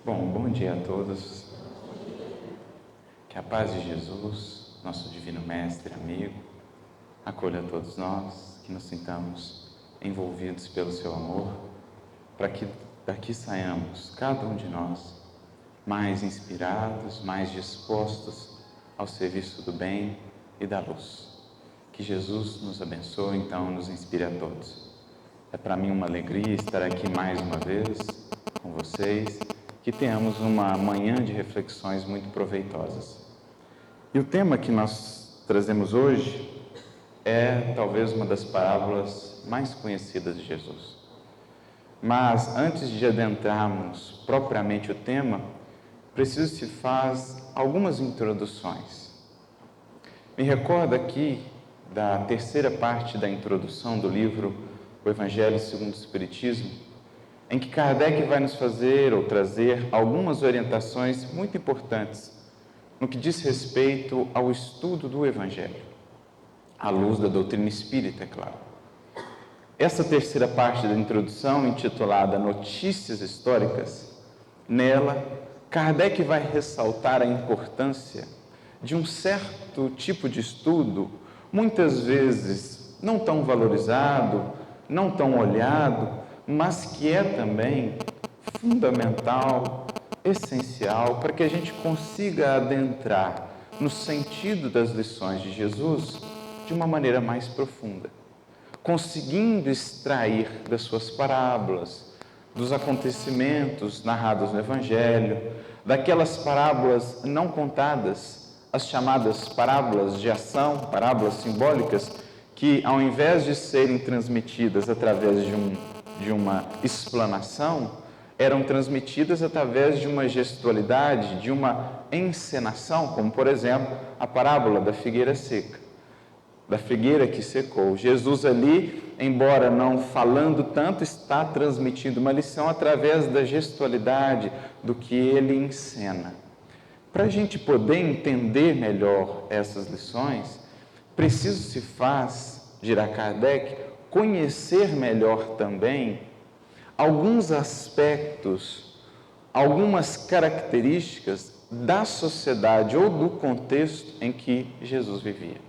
Bom dia a todos. Que a paz de Jesus, nosso divino mestre, amigo, acolha a todos nós, que nos sintamos envolvidos pelo seu amor, para que daqui saiamos, cada um de nós, mais inspirados, mais dispostos ao serviço do bem e da luz. Que Jesus nos abençoe, então, nos inspire a todos. É para mim uma alegria estar aqui mais uma vez com vocês, que tenhamos uma manhã de reflexões muito proveitosas. E o tema que nós trazemos hoje é talvez uma das parábolas mais conhecidas de Jesus. Mas antes de adentrarmos propriamente o tema, preciso se faz algumas introduções. Me recordo aqui da terceira parte da introdução do livro O Evangelho segundo o Espiritismo, em que Kardec vai nos fazer ou trazer algumas orientações muito importantes no que diz respeito ao estudo do Evangelho, à luz da doutrina espírita, é claro. Essa terceira parte da introdução, intitulada Notícias Históricas, nela, Kardec vai ressaltar a importância de um certo tipo de estudo, muitas vezes não tão valorizado, não tão olhado, mas que é também fundamental, essencial, para que a gente consiga adentrar no sentido das lições de Jesus de uma maneira mais profunda, conseguindo extrair das suas parábolas, dos acontecimentos narrados no Evangelho, daquelas parábolas não contadas, as chamadas parábolas de ação, parábolas simbólicas, que ao invés de serem transmitidas através de uma explanação, eram transmitidas através de uma gestualidade, de uma encenação, como por exemplo a parábola da figueira seca, da figueira que secou. Jesus ali, embora não falando tanto, está transmitindo uma lição através da gestualidade do que ele encena. Para a gente poder entender melhor essas lições, preciso se faz, dirá Kardec, conhecer melhor também alguns aspectos, algumas características da sociedade ou do contexto em que Jesus vivia.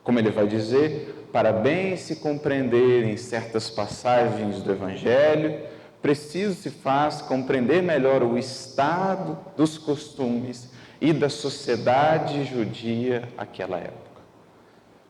Como ele vai dizer, para bem se compreender em certas passagens do Evangelho, preciso se faz compreender melhor o estado dos costumes e da sociedade judia àquela época.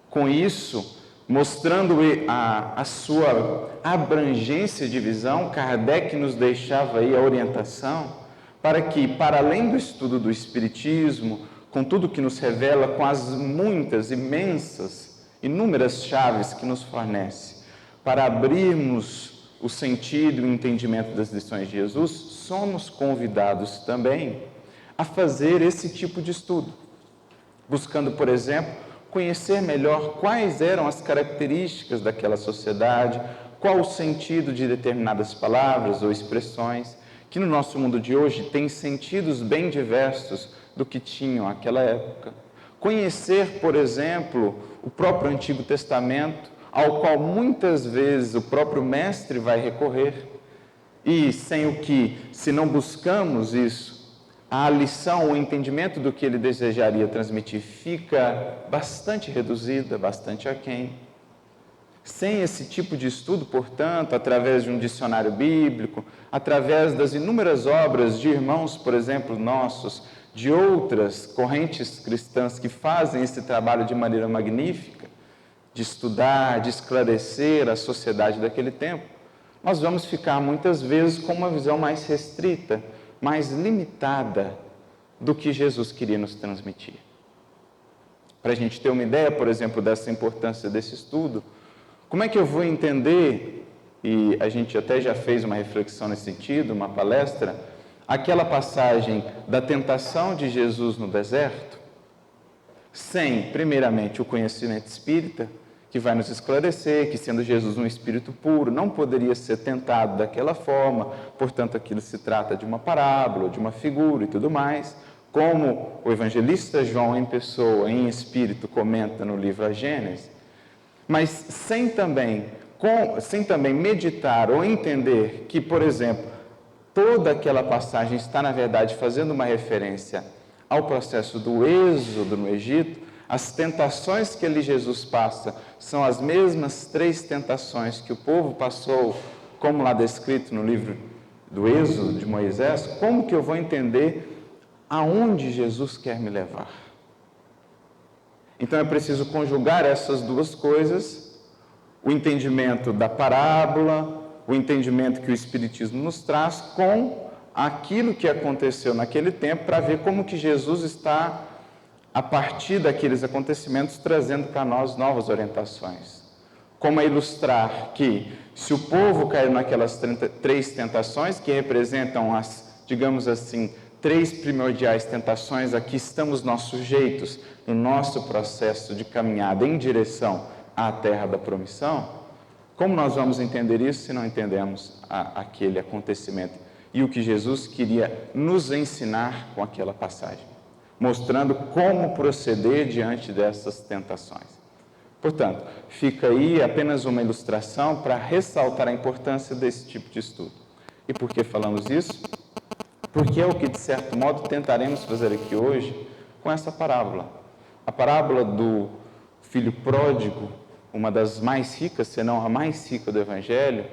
Com isso, mostrando a sua abrangência de visão, Kardec nos deixava aí a orientação para que, para além do estudo do Espiritismo, com tudo que nos revela, com as muitas, imensas, inúmeras chaves que nos fornece, para abrirmos o sentido e o entendimento das lições de Jesus, somos convidados também a fazer esse tipo de estudo, buscando, por exemplo, conhecer melhor quais eram as características daquela sociedade, qual o sentido de determinadas palavras ou expressões, que no nosso mundo de hoje têm sentidos bem diversos do que tinham naquela época. Conhecer, por exemplo, o próprio Antigo Testamento, ao qual muitas vezes o próprio Mestre vai recorrer, e sem o que, se não buscamos isso, a lição, o entendimento do que ele desejaria transmitir fica bastante reduzida, bastante aquém. Sem esse tipo de estudo, portanto, através de um dicionário bíblico, através das inúmeras obras de irmãos, por exemplo, nossos, de outras correntes cristãs que fazem esse trabalho de maneira magnífica, de estudar, de esclarecer a sociedade daquele tempo, nós vamos ficar muitas vezes com uma visão mais restrita, mais limitada do que Jesus queria nos transmitir. Para a gente ter uma ideia, por exemplo, dessa importância desse estudo, como é que eu vou entender, e a gente até já fez uma reflexão nesse sentido, uma palestra, aquela passagem da tentação de Jesus no deserto, sem, primeiramente, o conhecimento espírita, que vai nos esclarecer que, sendo Jesus um espírito puro, não poderia ser tentado daquela forma, portanto, aquilo se trata de uma parábola, de uma figura e tudo mais, como o evangelista João em pessoa, em espírito, comenta no livro A Gênese, mas sem também meditar ou entender que, por exemplo, Toda aquela passagem está, na verdade, fazendo uma referência ao processo do êxodo no Egito. As tentações que ali Jesus passa são as mesmas 3 tentações que o povo passou, como lá descrito no livro do Êxodo de Moisés. Como que eu vou entender aonde Jesus quer me levar? Então é preciso conjugar essas duas coisas, o entendimento da parábola, o entendimento que o Espiritismo nos traz com aquilo que aconteceu naquele tempo, para ver como que Jesus está, a partir daqueles acontecimentos, trazendo para nós novas orientações. Como a ilustrar que, se o povo caiu naquelas 3 tentações, que representam as, digamos assim, 3 primordiais tentações, aqui estamos nós sujeitos no nosso processo de caminhada em direção à terra da promissão. Como nós vamos entender isso se não entendemos aquele acontecimento e o que Jesus queria nos ensinar com aquela passagem, mostrando como proceder diante dessas tentações. Portanto, fica aí apenas uma ilustração para ressaltar a importância desse tipo de estudo. E por que falamos isso? Porque é o que, de certo modo, tentaremos fazer aqui hoje com essa parábola. A parábola do filho pródigo, uma das mais ricas, se não a mais rica do Evangelho,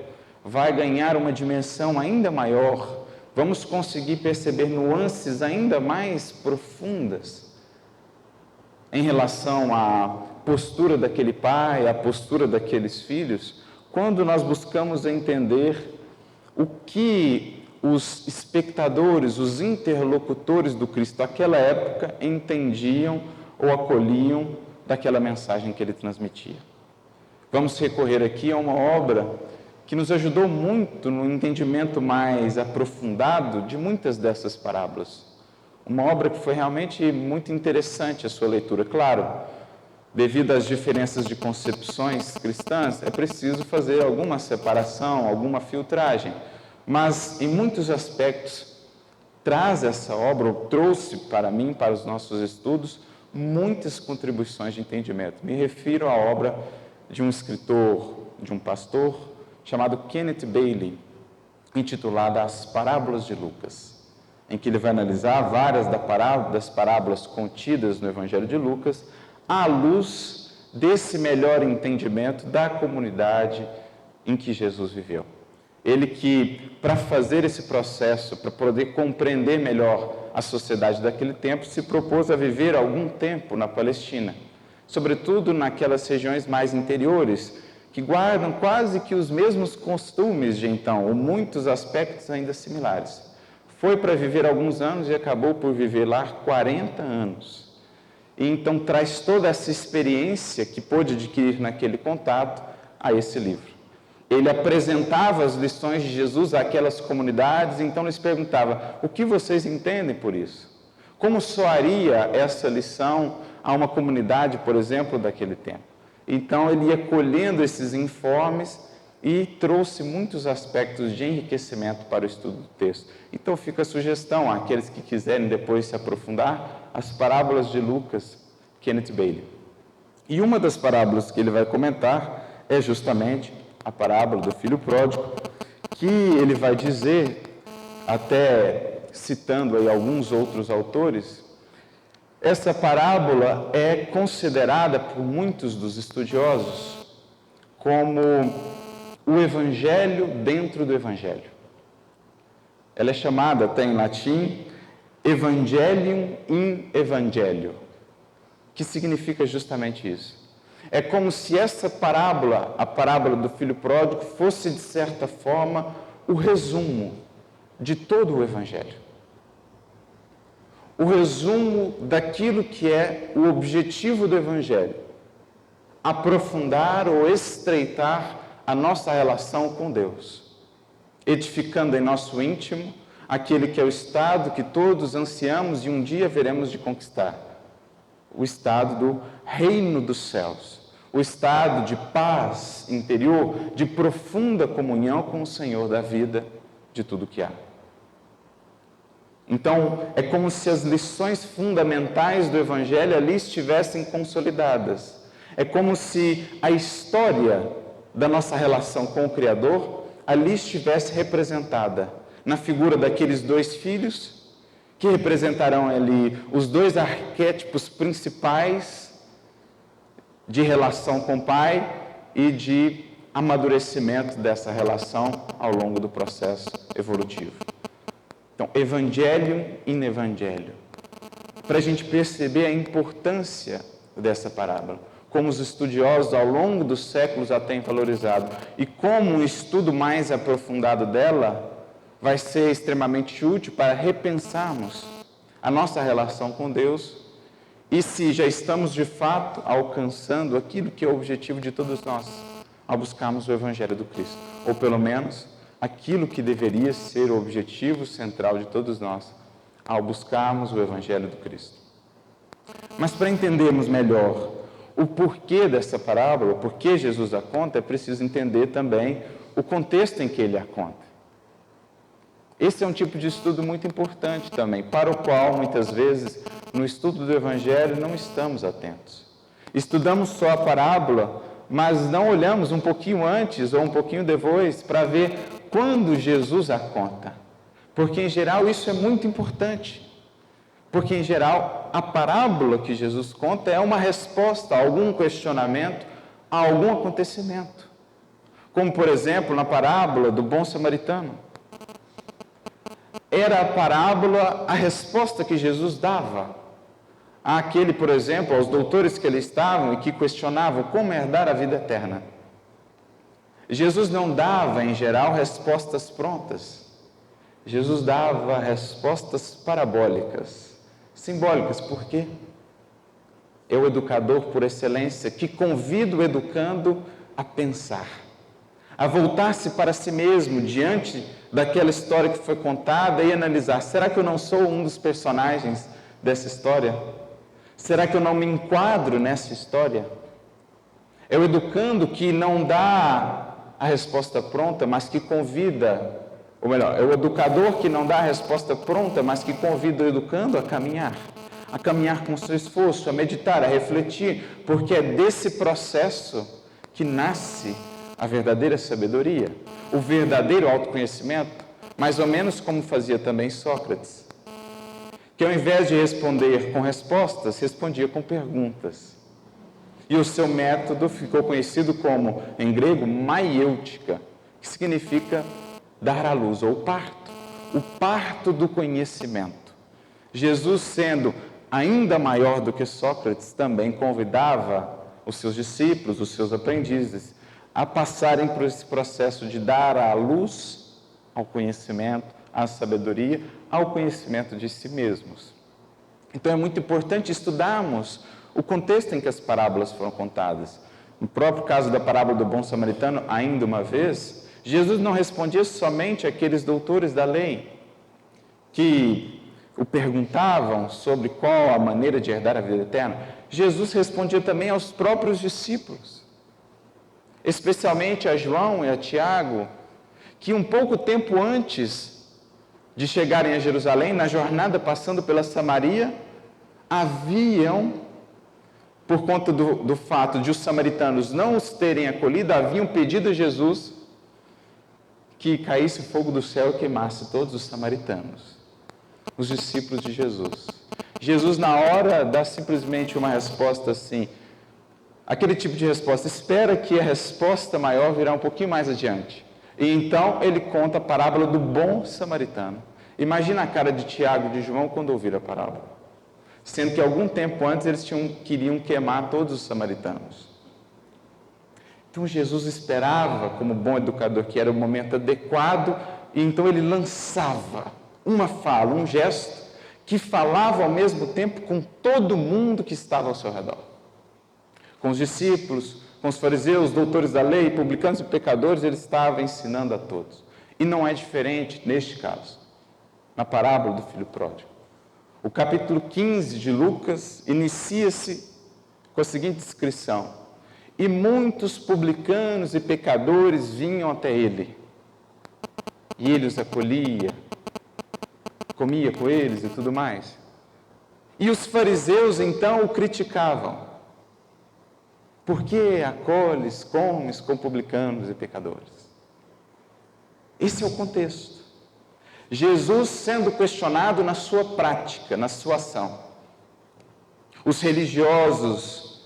vai ganhar uma dimensão ainda maior. Vamos conseguir perceber nuances ainda mais profundas em relação à postura daquele pai, à postura daqueles filhos, quando nós buscamos entender o que os espectadores, os interlocutores do Cristo daquela época entendiam ou acolhiam daquela mensagem que ele transmitia. Vamos recorrer aqui a uma obra que nos ajudou muito no entendimento mais aprofundado de muitas dessas parábolas. Uma obra que foi realmente muito interessante a sua leitura. Claro, devido às diferenças de concepções cristãs, é preciso fazer alguma separação, alguma filtragem. Mas, em muitos aspectos, traz essa obra, ou trouxe para mim, para os nossos estudos, muitas contribuições de entendimento. Me refiro à obra de um escritor, de um pastor, chamado Kenneth Bailey, intitulada As Parábolas de Lucas, em que ele vai analisar várias das parábolas contidas no Evangelho de Lucas, à luz desse melhor entendimento da comunidade em que Jesus viveu. Ele que, para fazer esse processo, para poder compreender melhor a sociedade daquele tempo, se propôs a viver algum tempo na Palestina, sobretudo naquelas regiões mais interiores, que guardam quase que os mesmos costumes de então, ou muitos aspectos ainda similares. Foi para viver alguns anos e acabou por viver lá 40 anos. E então traz toda essa experiência que pôde adquirir naquele contato a esse livro. Ele apresentava as lições de Jesus àquelas comunidades, então lhes perguntava: o que vocês entendem por isso? Como soaria essa lição a uma comunidade, por exemplo, daquele tempo? Então ele ia colhendo esses informes e trouxe muitos aspectos de enriquecimento para o estudo do texto. Então fica a sugestão àqueles que quiserem depois se aprofundar, as parábolas de Lucas, Kenneth Bailey. E uma das parábolas que ele vai comentar é justamente a parábola do filho pródigo, que ele vai dizer, até citando aí alguns outros autores, essa parábola é considerada por muitos dos estudiosos como o Evangelho dentro do Evangelho. Ela é chamada, até em latim, Evangelium in Evangelio, que significa justamente isso. É como se essa parábola, a parábola do filho pródigo, fosse, de certa forma, o resumo de todo o Evangelho. O resumo daquilo que é o objetivo do Evangelho: aprofundar ou estreitar a nossa relação com Deus, edificando em nosso íntimo aquele que é o estado que todos ansiamos e um dia veremos de conquistar, o estado do reino dos céus, o estado de paz interior, de profunda comunhão com o Senhor da vida, de tudo que há. Então, é como se as lições fundamentais do Evangelho ali estivessem consolidadas. É como se a história da nossa relação com o Criador ali estivesse representada na figura daqueles dois filhos, que representarão ali os dois arquétipos principais de relação com o Pai e de amadurecimento dessa relação ao longo do processo evolutivo. Então, Evangelium in Evangelium, para a gente perceber a importância dessa parábola, como os estudiosos ao longo dos séculos a têm valorizado, e como um estudo mais aprofundado dela vai ser extremamente útil para repensarmos a nossa relação com Deus e se já estamos de fato alcançando aquilo que é o objetivo de todos nós ao buscarmos o Evangelho do Cristo, ou pelo menos aquilo que deveria ser o objetivo central de todos nós ao buscarmos o Evangelho do Cristo. Mas para entendermos melhor o porquê dessa parábola, o porquê Jesus a conta, é preciso entender também o contexto em que ele a conta. Esse é um tipo de estudo muito importante também, para o qual, muitas vezes, no estudo do Evangelho, não estamos atentos. Estudamos só a parábola, mas não olhamos um pouquinho antes ou um pouquinho depois para ver quando Jesus a conta. Porque, em geral, isso é muito importante. Porque, em geral, a parábola que Jesus conta é uma resposta a algum questionamento, a algum acontecimento. Como, por exemplo, na parábola do bom samaritano. Era a parábola a resposta que Jesus dava àquele, por exemplo, aos doutores que ali estavam e que questionavam como herdar a vida eterna. Jesus não dava, em geral, respostas prontas. Jesus dava respostas parabólicas, simbólicas. Por quê? É o educador por excelência que convida o educando a pensar, a voltar-se para si mesmo diante daquela história que foi contada e analisar: será que eu não sou um dos personagens dessa história? Será que eu não me enquadro nessa história? É o educando que não dá a resposta pronta, mas que convida, ou melhor, é o educador que não dá a resposta pronta, mas que convida o educando a caminhar com seu esforço, a meditar, a refletir, porque é desse processo que nasce a verdadeira sabedoria, o verdadeiro autoconhecimento, mais ou menos como fazia também Sócrates, que ao invés de responder com respostas, respondia com perguntas. E o seu método ficou conhecido como, em grego, maiêutica, que significa dar à luz, ou parto, o parto do conhecimento. Jesus, sendo ainda maior do que Sócrates, também convidava os seus discípulos, os seus aprendizes, a passarem por esse processo de dar à luz ao conhecimento, à sabedoria, ao conhecimento de si mesmos. Então é muito importante estudarmos o contexto em que as parábolas foram contadas. No próprio caso da parábola do bom samaritano, ainda uma vez, Jesus não respondia somente àqueles doutores da lei que o perguntavam sobre qual a maneira de herdar a vida eterna. Jesus respondia também aos próprios discípulos, especialmente a João e a Tiago, que um pouco tempo antes de chegarem a Jerusalém, na jornada passando pela Samaria, haviam, por conta do fato de os samaritanos não os terem acolhido, haviam pedido a Jesus que caísse fogo do céu e queimasse todos os samaritanos, os discípulos de Jesus. Jesus, na hora, dá simplesmente uma resposta assim, aquele tipo de resposta: espera que a resposta maior virá um pouquinho mais adiante. E então ele conta a parábola do bom samaritano. Imagina a cara de Tiago e de João quando ouviram a parábola, sendo que algum tempo antes eles queriam queimar todos os samaritanos. Então Jesus esperava, como bom educador que era, o momento adequado, e então ele lançava uma fala, um gesto, que falava ao mesmo tempo com todo mundo que estava ao seu redor. Com os discípulos, com os fariseus, doutores da lei, publicanos e pecadores, ele estava ensinando a todos. E não é diferente neste caso, na parábola do filho pródigo. O capítulo 15 de Lucas inicia-se com a seguinte descrição: e muitos publicanos e pecadores vinham até ele, e ele os acolhia, comia com eles e tudo mais. E os fariseus então o criticavam: por que acolhes, comes com publicanos e pecadores? Esse é o contexto. Jesus sendo questionado na sua prática, na sua ação. Os religiosos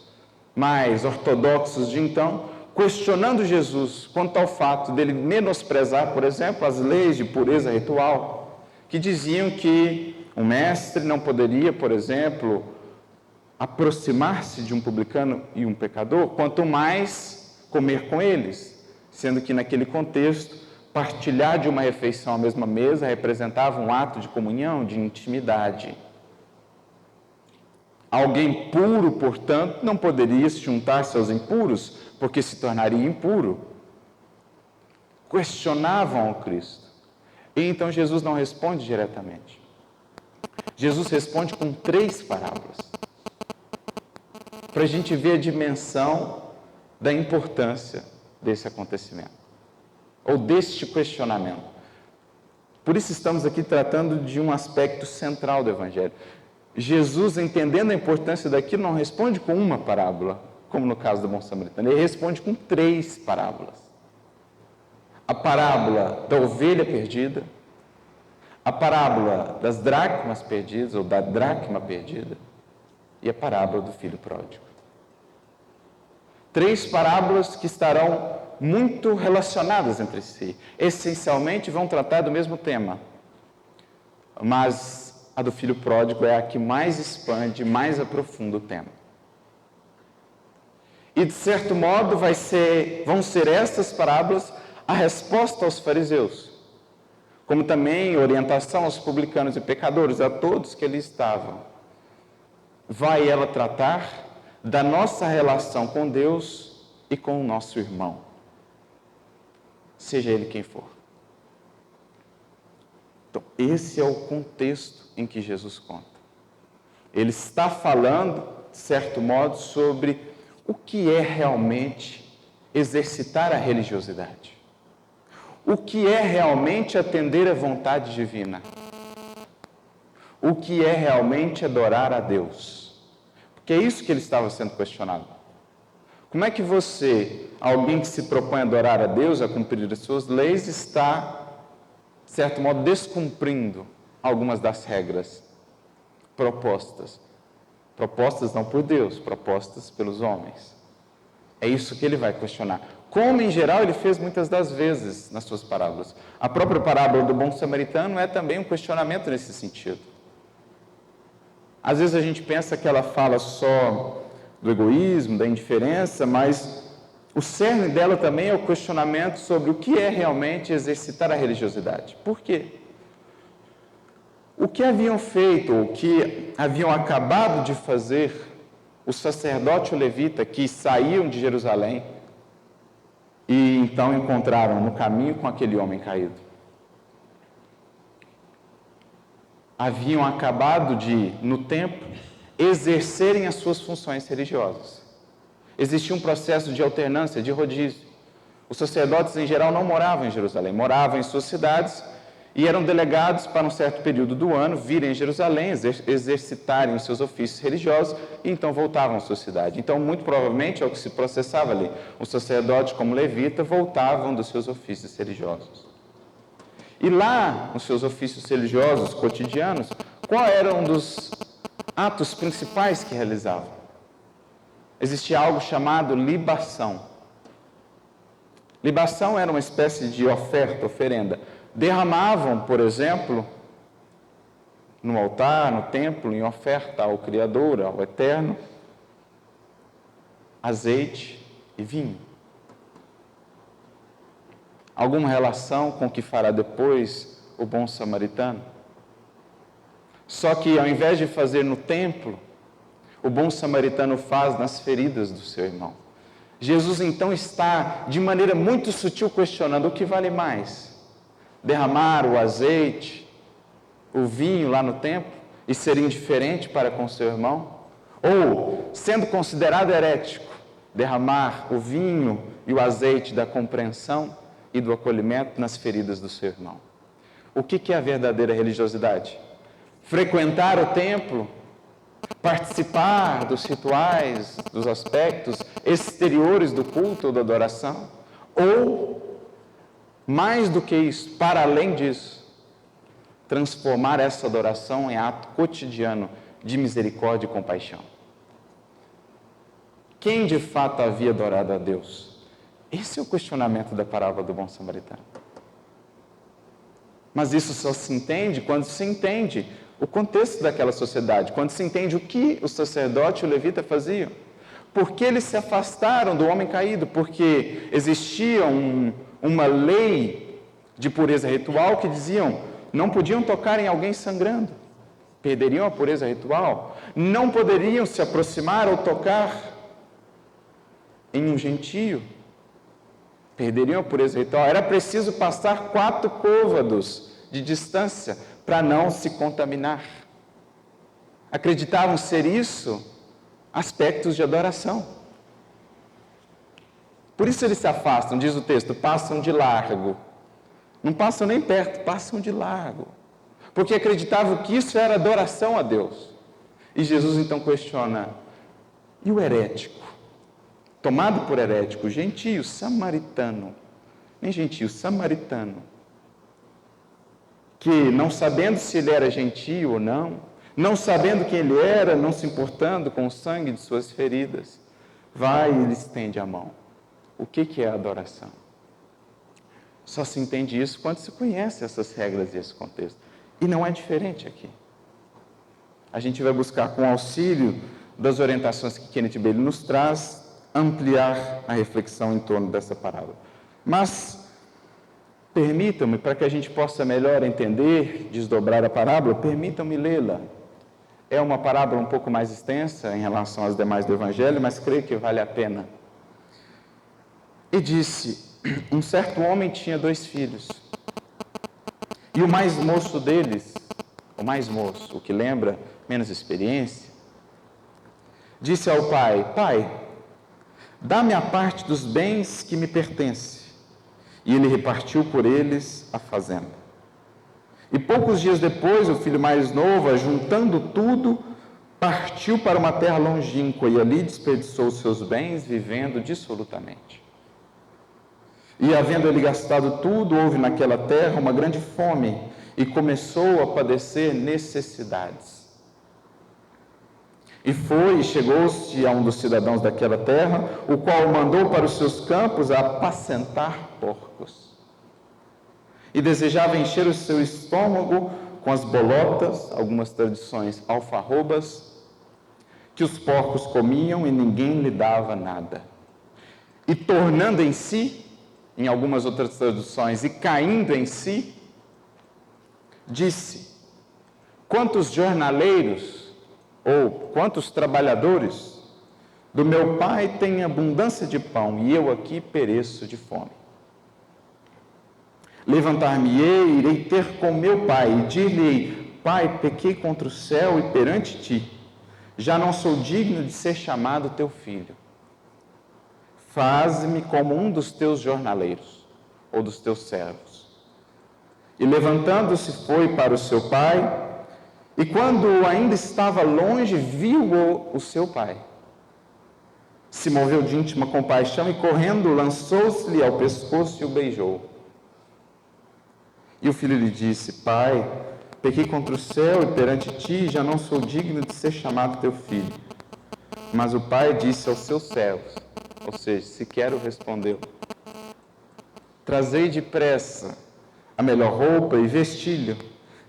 mais ortodoxos de então, questionando Jesus quanto ao fato dele menosprezar, por exemplo, as leis de pureza ritual, que diziam que o mestre não poderia, por exemplo, aproximar-se de um publicano e um pecador, quanto mais comer com eles, sendo que naquele contexto, partilhar de uma refeição à mesma mesa representava um ato de comunhão, de intimidade. Alguém puro, portanto, não poderia se juntar-se aos impuros, porque se tornaria impuro. Questionavam ao Cristo. E então Jesus não responde diretamente. Jesus responde com 3 parábolas, para a gente ver a dimensão da importância desse acontecimento, ou deste questionamento. Por isso estamos aqui tratando de um aspecto central do Evangelho. Jesus, entendendo a importância daquilo, não responde com uma parábola, como no caso do bom samaritano, ele responde com 3 parábolas. A parábola da ovelha perdida, a parábola das dracmas perdidas, ou da dracma perdida, e a parábola do filho pródigo. 3 parábolas que estarão muito relacionadas entre si. Essencialmente vão tratar do mesmo tema, mas a do filho pródigo é a que mais expande, mais aprofunda o tema. E, de certo modo, vão ser estas parábolas a resposta aos fariseus, como também orientação aos publicanos e pecadores, a todos que ali estavam. Vai ela tratar da nossa relação com Deus e com o nosso irmão, seja ele quem for. Então, esse é o contexto em que Jesus conta. Ele está falando, de certo modo, sobre o que é realmente exercitar a religiosidade. O que é realmente atender à vontade divina. O que é realmente adorar a Deus. Porque é isso que ele estava sendo questionado. Como é que você, alguém que se propõe a adorar a Deus, a cumprir as suas leis, está, de certo modo, descumprindo algumas das regras propostas? Propostas não por Deus, propostas pelos homens. É isso que ele vai questionar. Como, em geral, ele fez muitas das vezes nas suas parábolas. A própria parábola do bom samaritano é também um questionamento nesse sentido. Às vezes a gente pensa que ela fala só do egoísmo, da indiferença, mas o cerne dela também é o questionamento sobre o que é realmente exercitar a religiosidade. Por quê? O que haviam feito, o que haviam acabado de fazer o sacerdote e o levita que saíam de Jerusalém e então encontraram no caminho com aquele homem caído? Haviam acabado de, no templo, exercerem as suas funções religiosas. Existia um processo de alternância, de rodízio. Os sacerdotes, em geral, não moravam em Jerusalém, moravam em suas cidades e eram delegados para um certo período do ano virem em Jerusalém, exercitarem os seus ofícios religiosos e então voltavam à sua cidade. Então, muito provavelmente, é o que se processava ali. Os sacerdotes, como levita, voltavam dos seus ofícios religiosos. E lá, nos seus ofícios religiosos cotidianos, qual era um dos atos principais que realizavam? Existia algo chamado libação. Libação era uma espécie de oferta, oferenda. Derramavam, por exemplo, no altar, no templo, em oferta ao Criador, ao Eterno, azeite e vinho. Alguma relação com o que fará depois o bom samaritano? Só que, ao invés de fazer no templo, o bom samaritano faz nas feridas do seu irmão. Jesus, então, está, de maneira muito sutil, questionando o que vale mais: derramar o azeite, o vinho lá no templo e ser indiferente para com seu irmão? Ou, sendo considerado herético, derramar o vinho e o azeite da compreensão e do acolhimento nas feridas do seu irmão? O que é a verdadeira religiosidade? Frequentar o templo, participar dos rituais, dos aspectos exteriores do culto ou da adoração? Ou, mais do que isso, para além disso, transformar essa adoração em ato cotidiano de misericórdia e compaixão. Quem de fato havia adorado a Deus? Esse é o questionamento da parábola do bom samaritano. Mas isso só se entende quando se entende o contexto daquela sociedade, quando se entende o que o sacerdote e o levita faziam. Por que eles se afastaram do homem caído? Porque existia uma lei de pureza ritual que diziam não podiam tocar em alguém sangrando, perderiam a pureza ritual, não poderiam se aproximar ou tocar em um gentio, perderiam a pureza ritual. Era preciso passar 4 côvados de distância para não se contaminar. Acreditavam ser isso aspectos de adoração. Por isso eles se afastam, diz o texto, passam de largo. Não passam nem perto, passam de largo. Porque acreditavam que isso era adoração a Deus. E Jesus então questiona, e o herético? Tomado por herético, gentio, samaritano, nem gentio, samaritano, que não sabendo se ele era gentio ou não sabendo quem ele era, não se importando com o sangue de suas feridas, vai e lhe estende a mão. O que é adoração? Só se entende isso quando se conhece essas regras e esse contexto. E não é diferente aqui. A gente vai buscar, com o auxílio das orientações que Kenneth Bailey nos traz, ampliar a reflexão em torno dessa parábola. Mas permitam-me, para que a gente possa melhor entender, desdobrar a parábola, permitam-me lê-la. É uma parábola um pouco mais extensa em relação às demais do Evangelho, mas creio que vale a pena. E disse, um certo homem tinha 2 filhos. E o mais moço deles, o que lembra menos experiência, disse ao pai, pai, dá-me a parte dos bens que me pertence. E ele repartiu por eles a fazenda. E poucos dias depois, o filho mais novo, ajuntando tudo, partiu para uma terra longínqua e ali desperdiçou os seus bens, vivendo dissolutamente. E havendo ele gastado tudo, houve naquela terra uma grande fome e começou a padecer necessidades. E foi e chegou-se a um dos cidadãos daquela terra, o qual o mandou para os seus campos a apacentar porcos. E desejava encher o seu estômago com as bolotas, algumas tradições alfarrobas, que os porcos comiam e ninguém lhe dava nada. E tornando em si, em algumas outras traduções, e caindo em si, disse, quantos jornaleiros, ou quantos trabalhadores do meu pai têm abundância de pão, e eu aqui pereço de fome. Levantar-me-ei, irei ter com meu pai, e dir-lhe-ei, pai, pequei contra o céu e perante ti, já não sou digno de ser chamado teu filho. Faze-me como um dos teus jornaleiros, ou dos teus servos. E levantando-se foi para o seu pai, e quando ainda estava longe, viu o seu pai. Se moveu de íntima compaixão e correndo lançou-se-lhe ao pescoço e o beijou. E o filho lhe disse, pai, pequei contra o céu e perante ti, já não sou digno de ser chamado teu filho. Mas o pai disse aos seus servos, ou seja, sequer o respondeu, trazei depressa a melhor roupa e vestilho,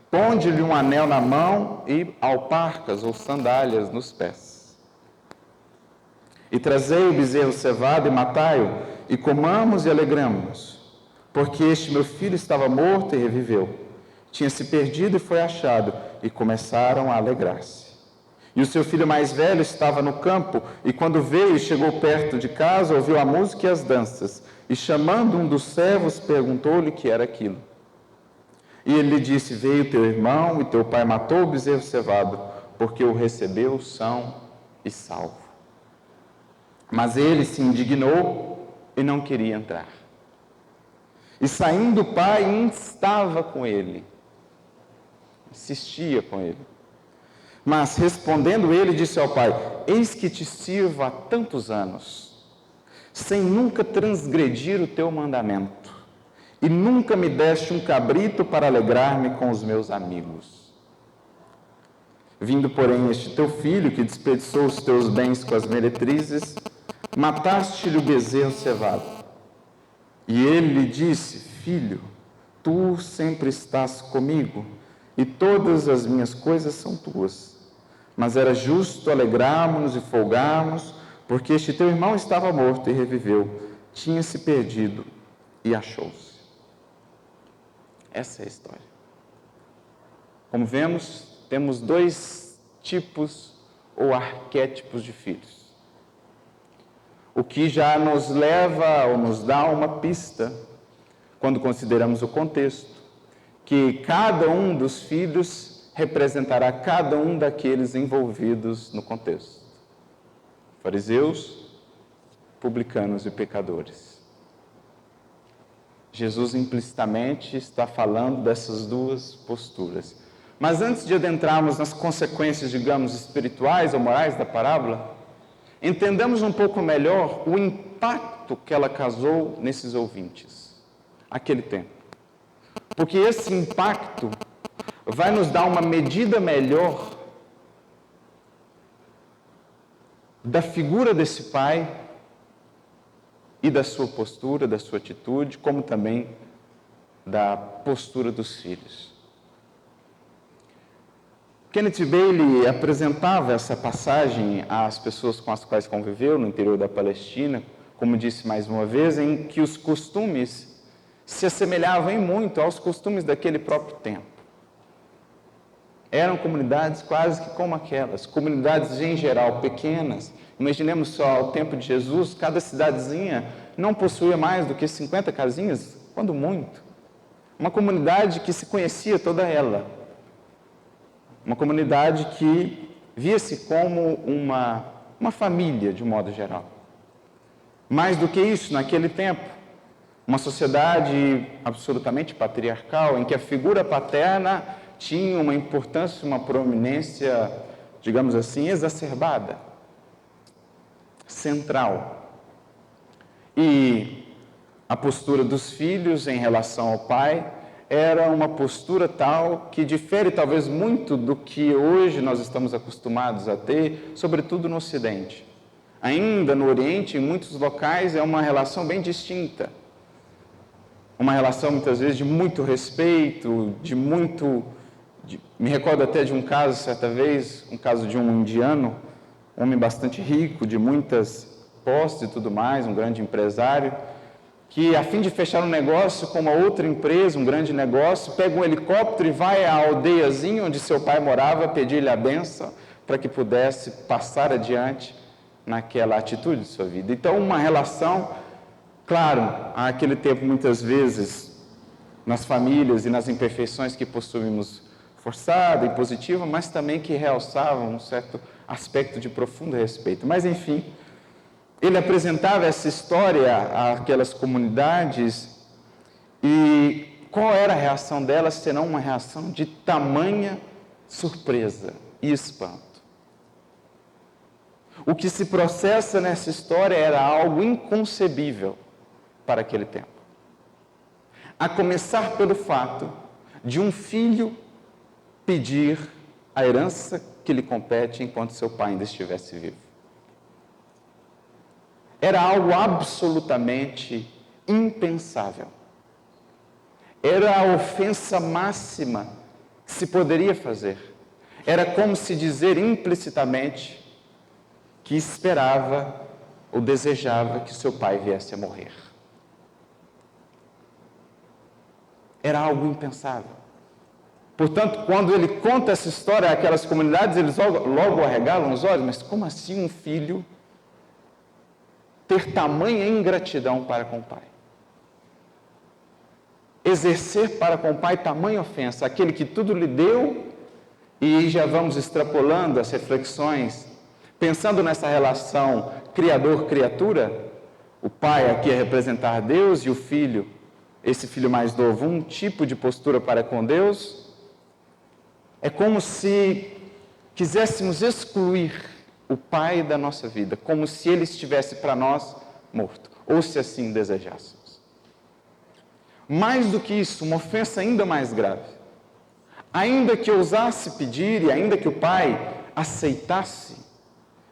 ponde-lhe um anel na mão e alparcas ou sandálias nos pés. E trazei o bezerro cevado e matai-o, e comamos e alegramo-nos, porque este meu filho estava morto e reviveu, tinha se perdido e foi achado, e começaram a alegrar-se. E o seu filho mais velho estava no campo, e quando veio e chegou perto de casa, ouviu a música e as danças, e chamando um dos servos, perguntou-lhe o que era aquilo. E ele lhe disse, veio teu irmão, e teu pai matou o bezerro cevado, porque o recebeu são e salvo. Mas ele se indignou e não queria entrar. E saindo o pai, instava com ele, insistia com ele. Mas respondendo ele, disse ao pai, eis que te sirvo há tantos anos, sem nunca transgredir o teu mandamento, e nunca me deste um cabrito para alegrar-me com os meus amigos. Vindo, porém, este teu filho, que desperdiçou os teus bens com as meretrizes, mataste-lhe o bezerro cevado. E ele lhe disse: filho, tu sempre estás comigo, e todas as minhas coisas são tuas. Mas era justo alegrarmos-nos e folgarmos, porque este teu irmão estava morto e reviveu, tinha-se perdido e achou-se. Essa é a história. Como vemos, temos dois tipos ou arquétipos de filhos. O que já nos leva ou nos dá uma pista, quando consideramos o contexto, que cada um dos filhos representará cada um daqueles envolvidos no contexto. Fariseus, publicanos e pecadores. Jesus implicitamente está falando dessas duas posturas. Mas antes de adentrarmos nas consequências, digamos, espirituais ou morais da parábola, entendamos um pouco melhor o impacto que ela causou nesses ouvintes, aquele tempo. Porque esse impacto vai nos dar uma medida melhor da figura desse pai e da sua postura, da sua atitude, como também da postura dos filhos. Kenneth Bailey apresentava essa passagem às pessoas com as quais conviveu no interior da Palestina, como disse mais uma vez, em que os costumes se assemelhavam em muito aos costumes daquele próprio tempo. Eram comunidades quase que como aquelas, comunidades em geral pequenas. Imaginemos só, ao tempo de Jesus, cada cidadezinha não possuía mais do que 50 casinhas, quando muito. Uma comunidade que se conhecia toda ela. Uma comunidade que via-se como uma família, de um modo geral. Mais do que isso, naquele tempo, uma sociedade absolutamente patriarcal, em que a figura paterna tinha uma importância, uma proeminência, digamos assim, exacerbada, central. E a postura dos filhos em relação ao pai era uma postura tal que difere talvez muito do que hoje nós estamos acostumados a ter, sobretudo no Ocidente. Ainda no Oriente, em muitos locais, é uma relação bem distinta. Uma relação, muitas vezes, de muito respeito, me recordo até de um caso, certa vez, um caso de um indiano, um homem bastante rico, de muitas posses e tudo mais, um grande empresário, que, a fim de fechar um negócio com uma outra empresa, um grande negócio, pega um helicóptero e vai à aldeiazinha onde seu pai morava, pedir-lhe a bênção para que pudesse passar adiante naquela atitude de sua vida. Então, uma relação, claro, naquele tempo, muitas vezes, nas famílias e nas imperfeições que possuímos, forçada e positiva, mas também que realçava um certo aspecto de profundo respeito. Mas, enfim, ele apresentava essa história àquelas comunidades e qual era a reação delas, senão uma reação de tamanha surpresa e espanto. O que se processa nessa história era algo inconcebível para aquele tempo. A começar pelo fato de um filho pedir a herança que lhe compete enquanto seu pai ainda estivesse vivo. Era algo absolutamente impensável. Era a ofensa máxima que se poderia fazer. Era como se dizer implicitamente que esperava ou desejava que seu pai viesse a morrer. Era algo impensável. Portanto, quando ele conta essa história àquelas comunidades, eles logo arregalam os olhos. Mas como assim um filho ter tamanha ingratidão para com o pai? Exercer para com o pai tamanha ofensa, aquele que tudo lhe deu, e já vamos extrapolando as reflexões, pensando nessa relação criador-criatura, o pai aqui é representar Deus e o filho, esse filho mais novo, um tipo de postura para com Deus. É como se quiséssemos excluir o pai da nossa vida, como se ele estivesse para nós morto, ou se assim desejássemos. Mais do que isso, uma ofensa ainda mais grave. Ainda que ousasse pedir e ainda que o pai aceitasse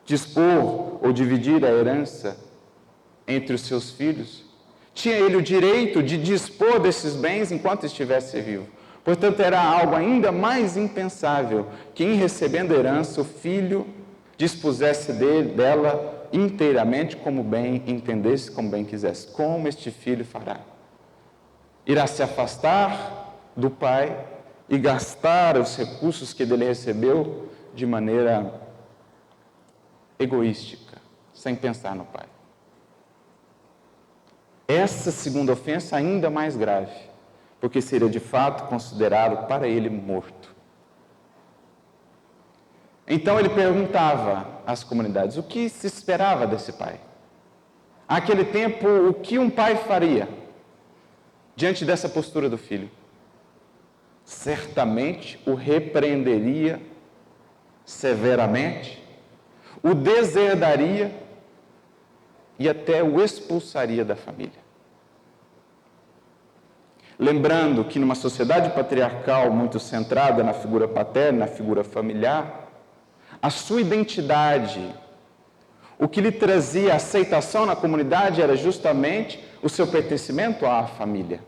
dispor ou dividir a herança entre os seus filhos, tinha ele o direito de dispor desses bens enquanto estivesse vivo. Portanto, era algo ainda mais impensável que, em recebendo a herança, o filho dispusesse dela inteiramente como bem entendesse, como bem quisesse. Como este filho fará? Irá se afastar do pai e gastar os recursos que dele recebeu de maneira egoística, sem pensar no pai. Essa segunda ofensa ainda mais grave, porque seria de fato considerado para ele morto. Então ele perguntava às comunidades o que se esperava desse pai. Naquele tempo, o que um pai faria diante dessa postura do filho? Certamente o repreenderia severamente, o desherdaria e até o expulsaria da família. Lembrando que numa sociedade patriarcal muito centrada na figura paterna, na figura familiar, a sua identidade, o que lhe trazia aceitação na comunidade era justamente o seu pertencimento à família.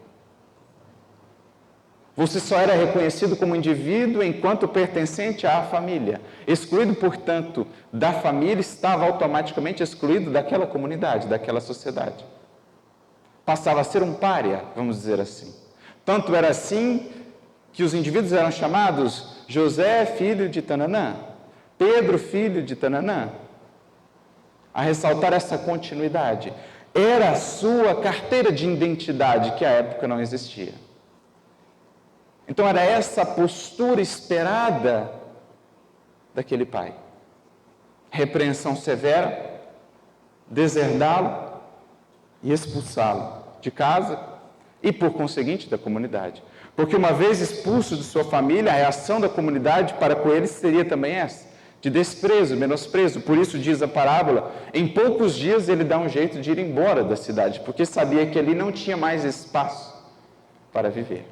Você só era reconhecido como indivíduo enquanto pertencente à família. Excluído, portanto, da família, estava automaticamente excluído daquela comunidade, daquela sociedade. Passava a ser um pária, vamos dizer assim. Tanto era assim que os indivíduos eram chamados José, filho de Tananã, Pedro, filho de Tananã. A ressaltar essa continuidade. Era a sua carteira de identidade, que à época não existia. Então era essa a postura esperada daquele pai. Repreensão severa, deserdá-lo e expulsá-lo de casa e, por conseguinte, da comunidade. Porque uma vez expulso de sua família, a reação da comunidade para com ele seria também essa, de desprezo, menosprezo. Por isso diz a parábola, em poucos dias ele dá um jeito de ir embora da cidade, porque sabia que ali não tinha mais espaço para viver.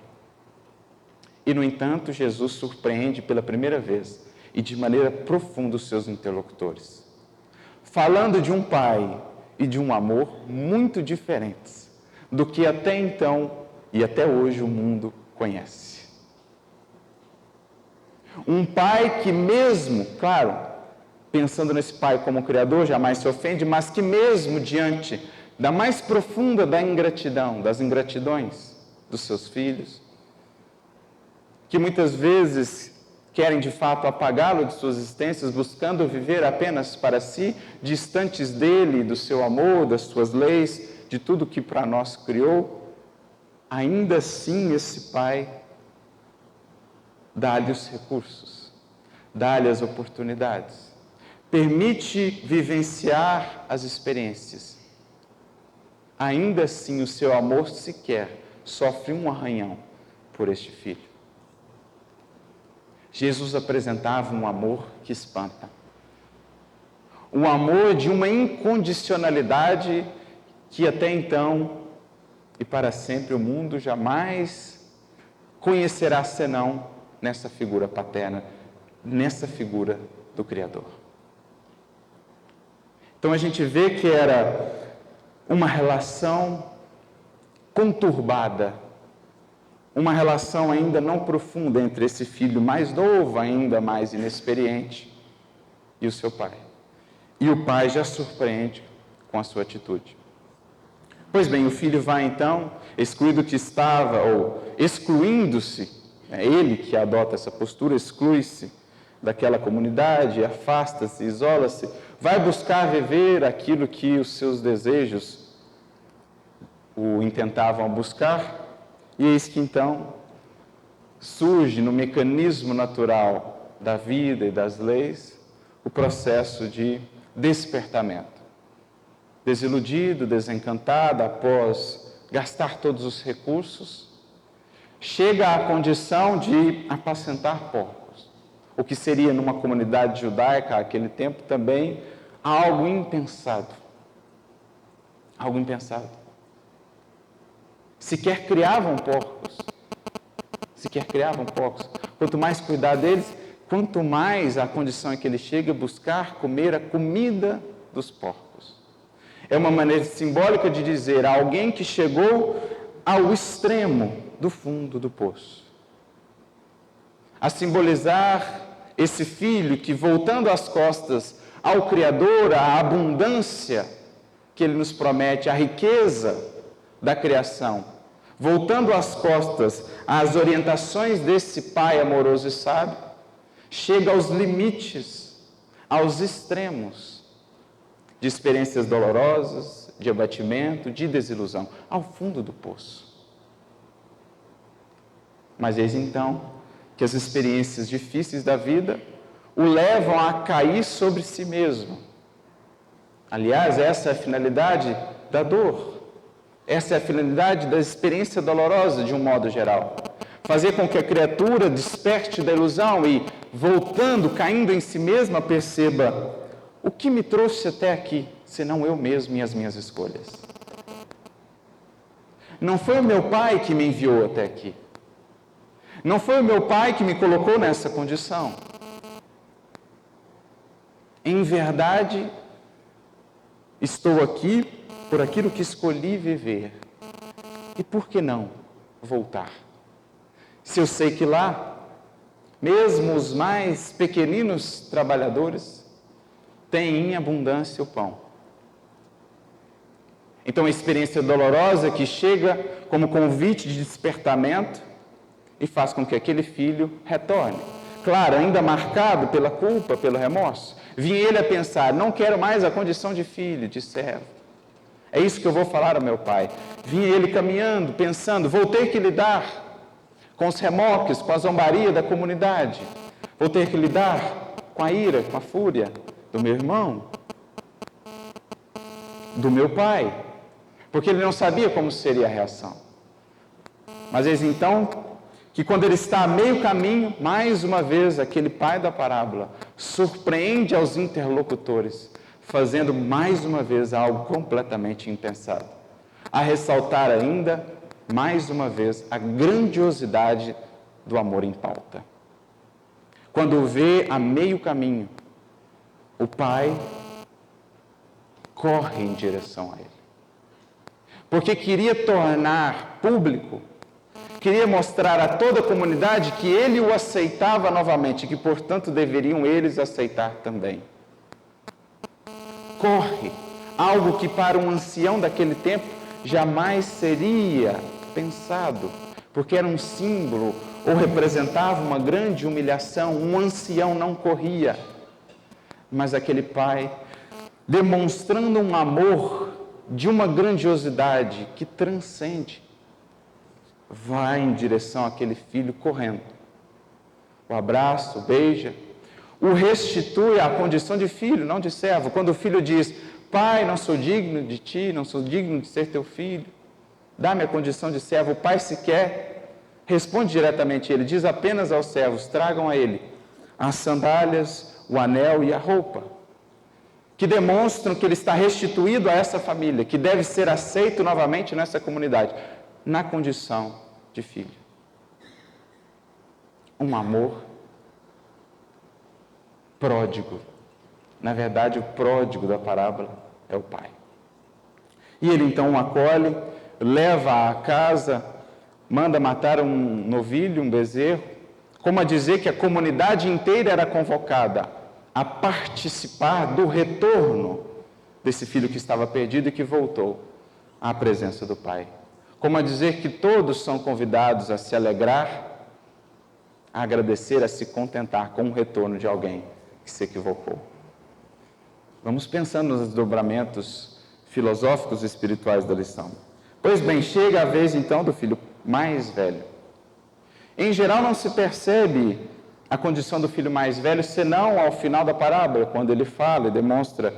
E, no entanto, Jesus surpreende pela primeira vez e de maneira profunda os seus interlocutores, falando de um pai e de um amor muito diferentes do que até então e até hoje o mundo conhece. Um pai que mesmo, claro, pensando nesse pai como criador, jamais se ofende, mas que mesmo diante da mais profunda da ingratidão, das ingratidões dos seus filhos, que muitas vezes querem de fato apagá-lo de suas existências, buscando viver apenas para si, distantes dele, do seu amor, das suas leis, de tudo que para nós criou, ainda assim esse pai dá-lhe os recursos, dá-lhe as oportunidades, permite vivenciar as experiências. Ainda assim o seu amor sequer sofre um arranhão por este filho. Jesus apresentava um amor que espanta. Um amor de uma incondicionalidade que até então e para sempre o mundo jamais conhecerá senão nessa figura paterna, nessa figura do Criador. Então a gente vê que era uma relação conturbada, uma relação ainda não profunda entre esse filho mais novo, ainda mais inexperiente, e o seu pai. E o pai já surpreende com a sua atitude. Pois bem, o filho vai então, excluído que estava, ou excluindo-se, é ele que adota essa postura, exclui-se daquela comunidade, afasta-se, isola-se, vai buscar viver aquilo que os seus desejos o intentavam buscar. E eis que então surge no mecanismo natural da vida e das leis o processo de despertamento. Desiludido, desencantado, após gastar todos os recursos, chega à condição de apacentar porcos, o que seria numa comunidade judaica naquele tempo também algo impensado. Algo impensado. sequer criavam porcos. Quanto mais cuidar deles, quanto mais a condição em que ele chega a buscar comer a comida dos porcos. É uma maneira simbólica de dizer a alguém que chegou ao extremo do fundo do poço. A simbolizar esse filho que, voltando as costas ao Criador, à abundância que ele nos promete, a riqueza da criação, voltando as costas às orientações desse Pai amoroso e sábio, chega aos limites, aos extremos de experiências dolorosas, de abatimento, de desilusão, ao fundo do poço. Mas eis então que as experiências difíceis da vida o levam a cair sobre si mesmo. Aliás, essa é a finalidade da dor. Essa é a finalidade da experiência dolorosa, de um modo geral. Fazer com que a criatura desperte da ilusão e, voltando, caindo em si mesma, perceba: o que me trouxe até aqui, senão eu mesmo e as minhas escolhas? Não foi o meu pai que me enviou até aqui. Não foi o meu pai que me colocou nessa condição. Em verdade, estou aqui por aquilo que escolhi viver. E por que não voltar? Se eu sei que lá, mesmo os mais pequeninos trabalhadores têm em abundância o pão. Então, a experiência dolorosa que chega como convite de despertamento e faz com que aquele filho retorne. Claro, ainda marcado pela culpa, pelo remorso. Vinha ele a pensar: não quero mais a condição de filho, de servo. É isso que eu vou falar ao meu pai. Vinha ele caminhando, pensando: vou ter que lidar com os remorques, com a zombaria da comunidade. Vou ter que lidar com a ira, com a fúria do meu irmão, do meu pai. Porque ele não sabia como seria a reação. Mas eis então que, quando ele está a meio caminho, mais uma vez aquele pai da parábola surpreende aos interlocutores, fazendo mais uma vez algo completamente impensado, a ressaltar ainda mais uma vez a grandiosidade do amor em pauta. Quando o vê a meio caminho, o pai corre em direção a ele, porque queria tornar público, queria mostrar a toda a comunidade que ele o aceitava novamente, que, portanto, deveriam eles aceitar também. Corre, algo que para um ancião daquele tempo jamais seria pensado, porque era um símbolo ou representava uma grande humilhação. Um ancião não corria, mas aquele pai, demonstrando um amor de uma grandiosidade que transcende, vai em direção àquele filho correndo. O abraça, o beija, o restitui à condição de filho, não de servo. Quando o filho diz: pai, não sou digno de ti, não sou digno de ser teu filho, dá-me a condição de servo. O pai sequer responde diretamente a ele, diz apenas aos servos: tragam a ele as sandálias, o anel e a roupa, que demonstram que ele está restituído a essa família, que deve ser aceito novamente nessa comunidade, na condição de filho. Um amor pródigo. Na verdade, o pródigo da parábola é o pai. E ele então o acolhe, leva à casa, manda matar um novilho, um bezerro, como a dizer que a comunidade inteira era convocada a participar do retorno desse filho que estava perdido e que voltou à presença do pai. Como a dizer que todos são convidados a se alegrar, a agradecer, a se contentar com o retorno de alguém que se equivocou. Vamos pensando nos desdobramentos filosóficos e espirituais da lição. Pois bem, chega a vez então do filho mais velho. Em geral não se percebe a condição do filho mais velho senão ao final da parábola, quando ele fala e demonstra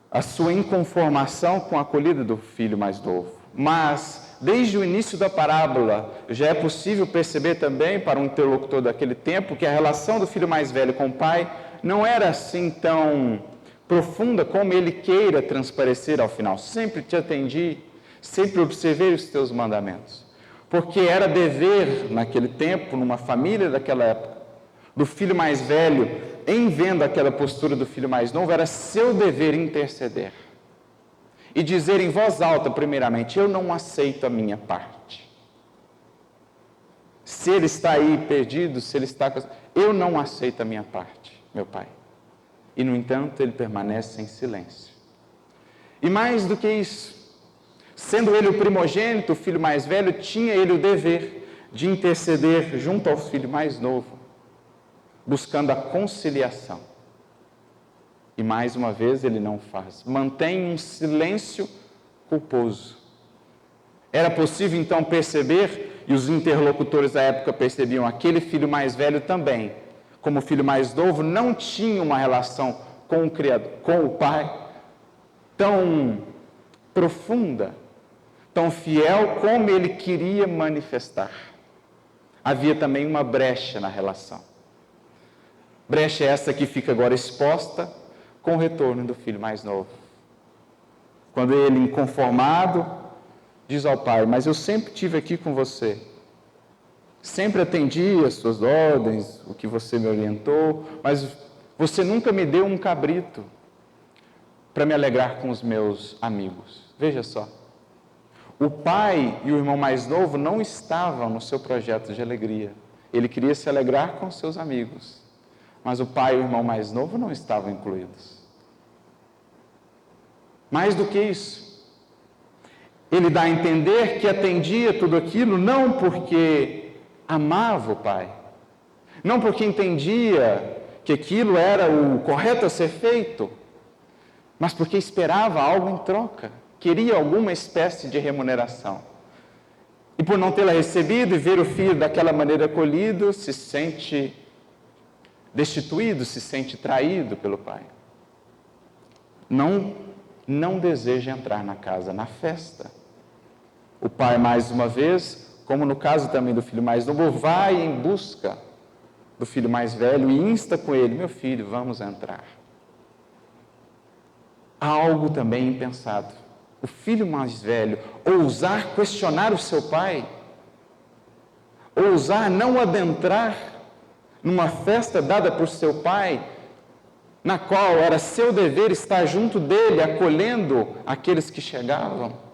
a sua inconformação com a acolhida do filho mais novo. Mas, desde o início da parábola, já é possível perceber também, para um interlocutor daquele tempo, que a relação do filho mais velho com o pai não era assim tão profunda como ele queira transparecer ao final. Sempre te atendi, sempre observei os teus mandamentos. Porque era dever, naquele tempo, numa família daquela época, do filho mais velho, em vendo aquela postura do filho mais novo, era seu dever interceder. E dizer em voz alta, primeiramente, eu não aceito a minha parte. Se ele está aí perdido, se ele está... Eu não aceito a minha parte, meu pai. E, no entanto, ele permanece em silêncio. E mais do que isso, sendo ele o primogênito, o filho mais velho, tinha ele o dever de interceder junto ao filho mais novo, buscando a conciliação. E mais uma vez ele não faz. Mantém um silêncio culposo. Era possível então perceber, e os interlocutores da época percebiam, aquele filho mais velho também, como o filho mais novo, não tinha uma relação com o Criador, com o Pai, tão profunda, tão fiel como ele queria manifestar. Havia também uma brecha na relação. Brecha essa que fica agora exposta com o retorno do filho mais novo. Quando ele, inconformado, diz ao pai, mas eu sempre estive aqui com você, sempre atendi as suas ordens, o que você me orientou, mas você nunca me deu um cabrito para me alegrar com os meus amigos. Veja só, o pai e o irmão mais novo não estavam no seu projeto de alegria. Ele queria se alegrar com os seus amigos, mas o pai e o irmão mais novo não estavam incluídos. Mais do que isso, ele dá a entender que atendia tudo aquilo não porque amava o pai, não porque entendia que aquilo era o correto a ser feito, mas porque esperava algo em troca, queria alguma espécie de remuneração. E por não tê-la recebido e ver o filho daquela maneira acolhido, se sente destituído, se sente traído pelo pai. Não deseja entrar na casa, na festa. O pai, mais uma vez, como no caso também do filho mais novo, vai em busca do filho mais velho e insta com ele, meu filho, vamos entrar. Há algo também impensado. O filho mais velho ousar questionar o seu pai, ousar não adentrar numa festa dada por seu pai, na qual era seu dever estar junto dele, acolhendo aqueles que chegavam.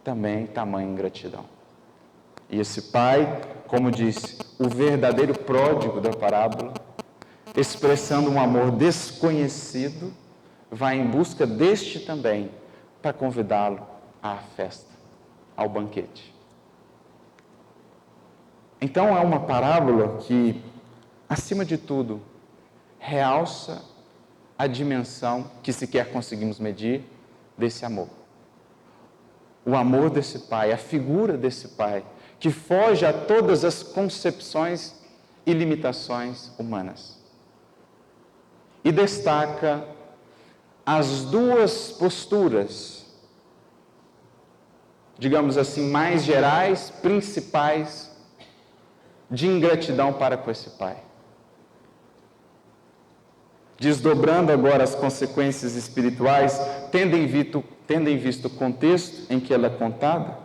Também tamanha ingratidão. E esse pai, como disse, o verdadeiro pródigo da parábola, expressando um amor desconhecido, vai em busca deste também, para convidá-lo à festa, ao banquete. Então é uma parábola que, acima de tudo, realça a dimensão que sequer conseguimos medir desse amor. O amor desse pai, a figura desse pai, que foge a todas as concepções e limitações humanas. E destaca as duas posturas, digamos assim, mais gerais, principais, de ingratidão para com esse pai. Desdobrando agora as consequências espirituais, tendo em vista o contexto em que ela é contada,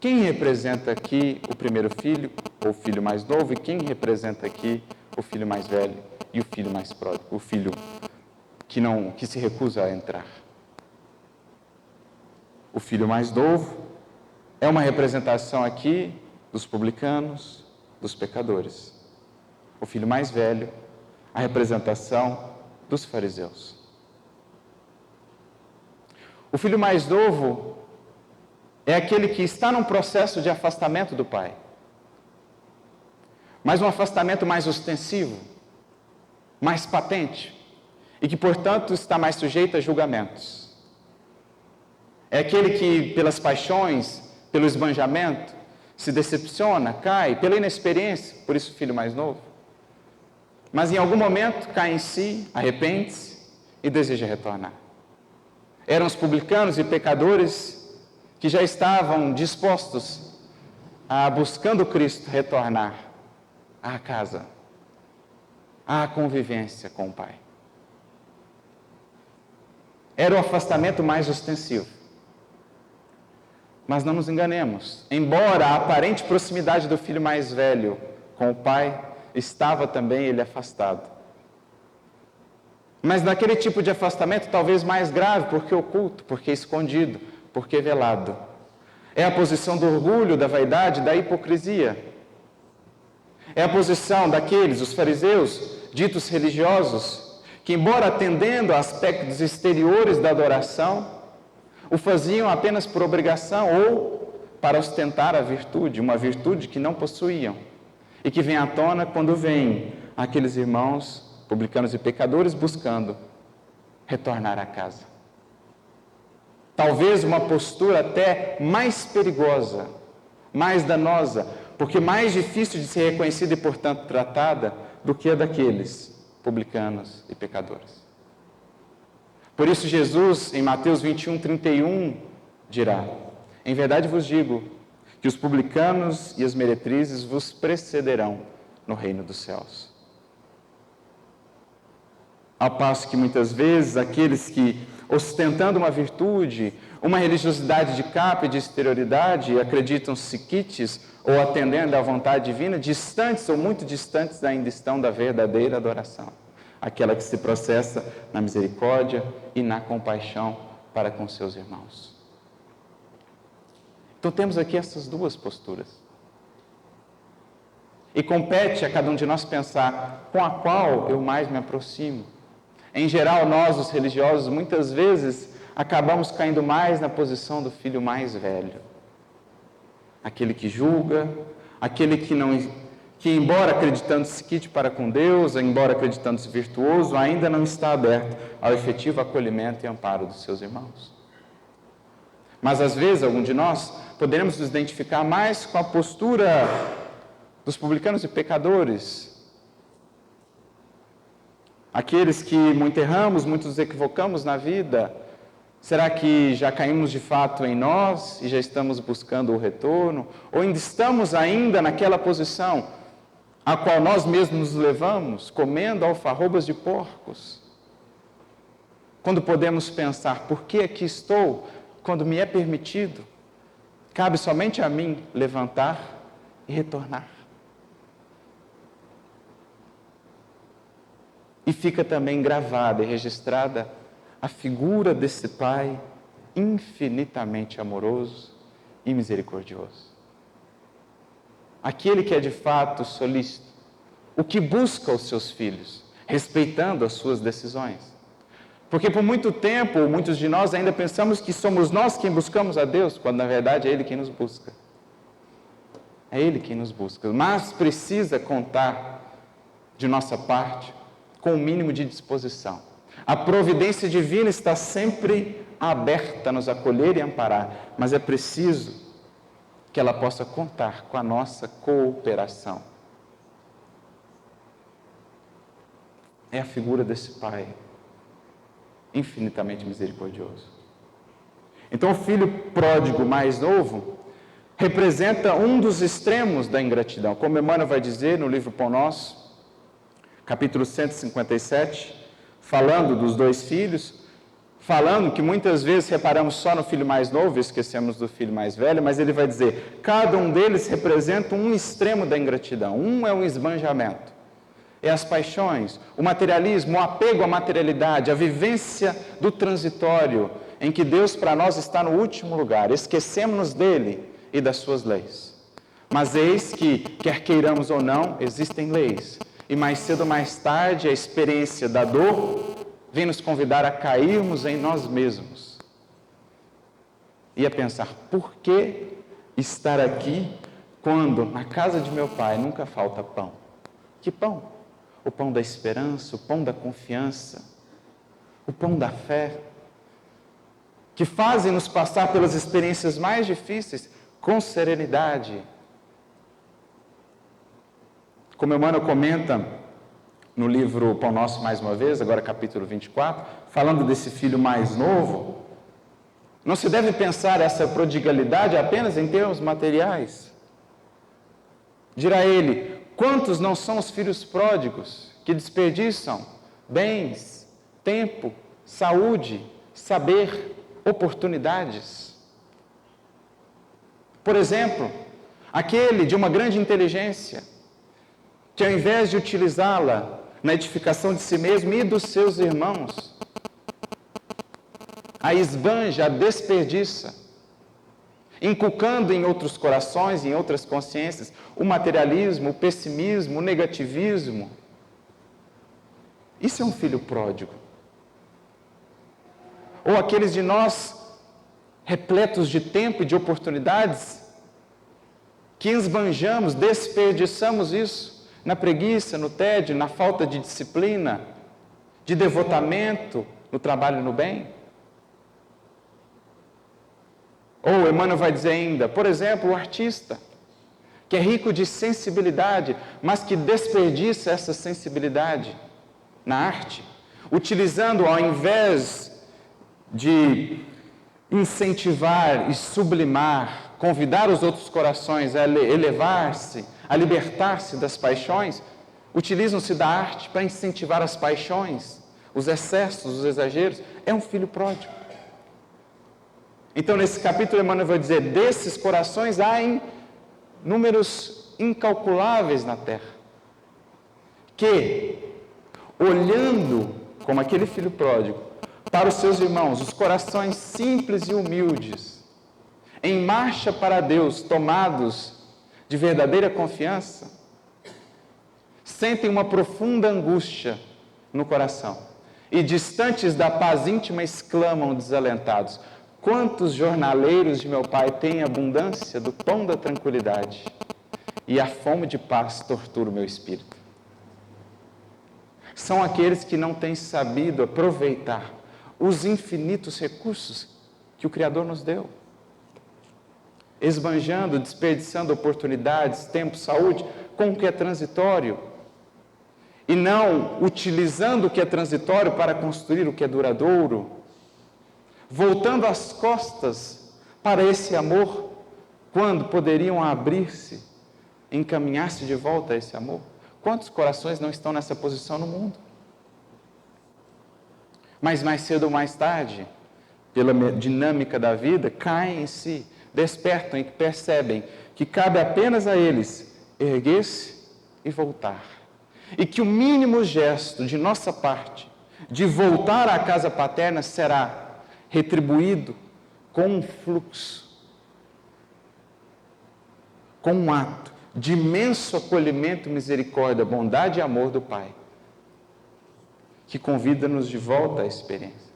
quem representa aqui o primeiro filho, ou o filho mais novo, e quem representa aqui o filho mais velho e o filho mais pródigo, o filho que se recusa a entrar? O filho mais novo é uma representação aqui dos publicanos, dos pecadores. O filho mais velho, a representação dos fariseus. O filho mais novo é aquele que está num processo de afastamento do pai, mas um afastamento mais ostensivo, mais patente, e que, portanto, está mais sujeito a julgamentos. É aquele que, pelas paixões, pelo esbanjamento, se decepciona, cai, pela inexperiência, por isso o filho mais novo. Mas em algum momento cai em si, arrepende-se e deseja retornar. Eram os publicanos e pecadores que já estavam dispostos a, buscando Cristo, retornar à casa, à convivência com o Pai. era o afastamento mais ostensivo. Mas não nos enganemos, embora a aparente proximidade do filho mais velho com o pai, estava também ele afastado. Mas naquele tipo de afastamento talvez mais grave, porque oculto, porque escondido, porque velado. É a posição do orgulho, da vaidade, da hipocrisia. É a posição daqueles, os fariseus, ditos religiosos, que embora atendendo a aspectos exteriores da adoração, o faziam apenas por obrigação ou para ostentar a virtude, uma virtude que não possuíam, e que vem à tona quando vêm aqueles irmãos publicanos e pecadores buscando retornar à casa. Talvez uma postura até mais perigosa, mais danosa, porque mais difícil de ser reconhecida e, portanto, tratada do que a daqueles publicanos e pecadores. Por isso Jesus, em Mateus 21:31, dirá: em verdade vos digo que os publicanos e as meretrizes vos precederão no reino dos céus. Ao passo que muitas vezes aqueles que, ostentando uma virtude, uma religiosidade de capa e de exterioridade, acreditam-se quites ou atendendo à vontade divina, distantes ou muito distantes ainda estão da verdadeira adoração, aquela que se processa na misericórdia e na compaixão para com seus irmãos. Então temos aqui essas duas posturas. E compete a cada um de nós pensar com a qual eu mais me aproximo. Em geral, nós, os religiosos, muitas vezes acabamos caindo mais na posição do filho mais velho. Aquele que julga, aquele que embora acreditando-se quite para com Deus, embora acreditando-se virtuoso, ainda não está aberto ao efetivo acolhimento e amparo dos seus irmãos. Mas às vezes, algum de nós, poderemos nos identificar mais com a postura dos publicanos e pecadores, aqueles que muito erramos, muito nos equivocamos na vida. Será que já caímos de fato em nós e já estamos buscando o retorno? Ou ainda estamos ainda naquela posição a qual nós mesmos nos levamos, comendo alfarrobas de porcos? Quando podemos pensar, por que aqui estou, quando me é permitido, cabe somente a mim levantar e retornar. E fica também gravada e registrada a figura desse Pai infinitamente amoroso e misericordioso. Aquele que é de fato solícito, o que busca os seus filhos, respeitando as suas decisões. Porque por muito tempo, muitos de nós ainda pensamos que somos nós quem buscamos a Deus, quando na verdade é Ele quem nos busca. É Ele quem nos busca, mas precisa contar de nossa parte com o mínimo de disposição. A providência divina está sempre aberta a nos acolher e amparar, mas é preciso que ela possa contar com a nossa cooperação. É a figura desse Pai infinitamente misericordioso. Então o filho pródigo mais novo representa um dos extremos da ingratidão, como Emmanuel vai dizer no livro Pão Nosso, capítulo 157, falando dos dois filhos, falando que muitas vezes reparamos só no filho mais novo e esquecemos do filho mais velho, mas ele vai dizer, cada um deles representa um extremo da ingratidão. Um é o esbanjamento, é as paixões, o materialismo, o apego à materialidade, a vivência do transitório, em que Deus para nós está no último lugar, esquecemos-nos dele e das suas leis. Mas eis que, quer queiramos ou não, existem leis. E mais cedo ou mais tarde, a experiência da dor vem nos convidar a cairmos em nós mesmos. E a pensar, por que estar aqui quando na casa de meu pai nunca falta pão? Que pão? O pão da esperança, o pão da confiança, o pão da fé, que fazem nos passar pelas experiências mais difíceis com serenidade. Como Emmanuel comenta no livro Pão Nosso mais uma vez, agora capítulo 24, falando desse filho mais novo, não se deve pensar essa prodigalidade apenas em termos materiais. Dirá ele, quantos não são os filhos pródigos que desperdiçam bens, tempo, saúde, saber, oportunidades. Por exemplo, aquele de uma grande inteligência, que ao invés de utilizá-la na edificação de si mesmo e dos seus irmãos, a esbanja, a desperdiça, inculcando em outros corações, em outras consciências, o materialismo, o pessimismo, o negativismo. Isso é um filho pródigo. Ou aqueles de nós, repletos de tempo e de oportunidades, que esbanjamos, desperdiçamos isso na preguiça, no tédio, na falta de disciplina, de devotamento, no trabalho e no bem. Ou Emmanuel vai dizer ainda, por exemplo, o artista, que é rico de sensibilidade, mas que desperdiça essa sensibilidade na arte, utilizando, ao invés de incentivar e sublimar, convidar os outros corações a elevar-se, a libertar-se das paixões, utilizam-se da arte para incentivar as paixões, os excessos, os exageros. É um filho pródigo. Então, nesse capítulo, Emmanuel vai dizer, desses corações há em números incalculáveis na terra, que, olhando como aquele filho pródigo, para os seus irmãos, os corações simples e humildes, em marcha para Deus, tomados de verdadeira confiança, sentem uma profunda angústia no coração e, distantes da paz íntima, exclamam desalentados: quantos jornaleiros de meu Pai têm abundância do pão da tranquilidade, e a fome de paz tortura o meu espírito. São aqueles que não têm sabido aproveitar os infinitos recursos que o Criador nos deu, esbanjando, desperdiçando oportunidades, tempo, saúde, com o que é transitório, e não utilizando o que é transitório para construir o que é duradouro, voltando as costas para esse amor, quando poderiam abrir-se, encaminhar-se de volta a esse amor. Quantos corações não estão nessa posição no mundo? Mas mais cedo ou mais tarde, pela dinâmica da vida, caem em si, despertam e percebem que cabe apenas a eles erguer-se e voltar. E que o mínimo gesto de nossa parte, de voltar à casa paterna, será retribuído com um fluxo, com um ato de imenso acolhimento, misericórdia, bondade e amor do Pai, que convida-nos de volta à experiência.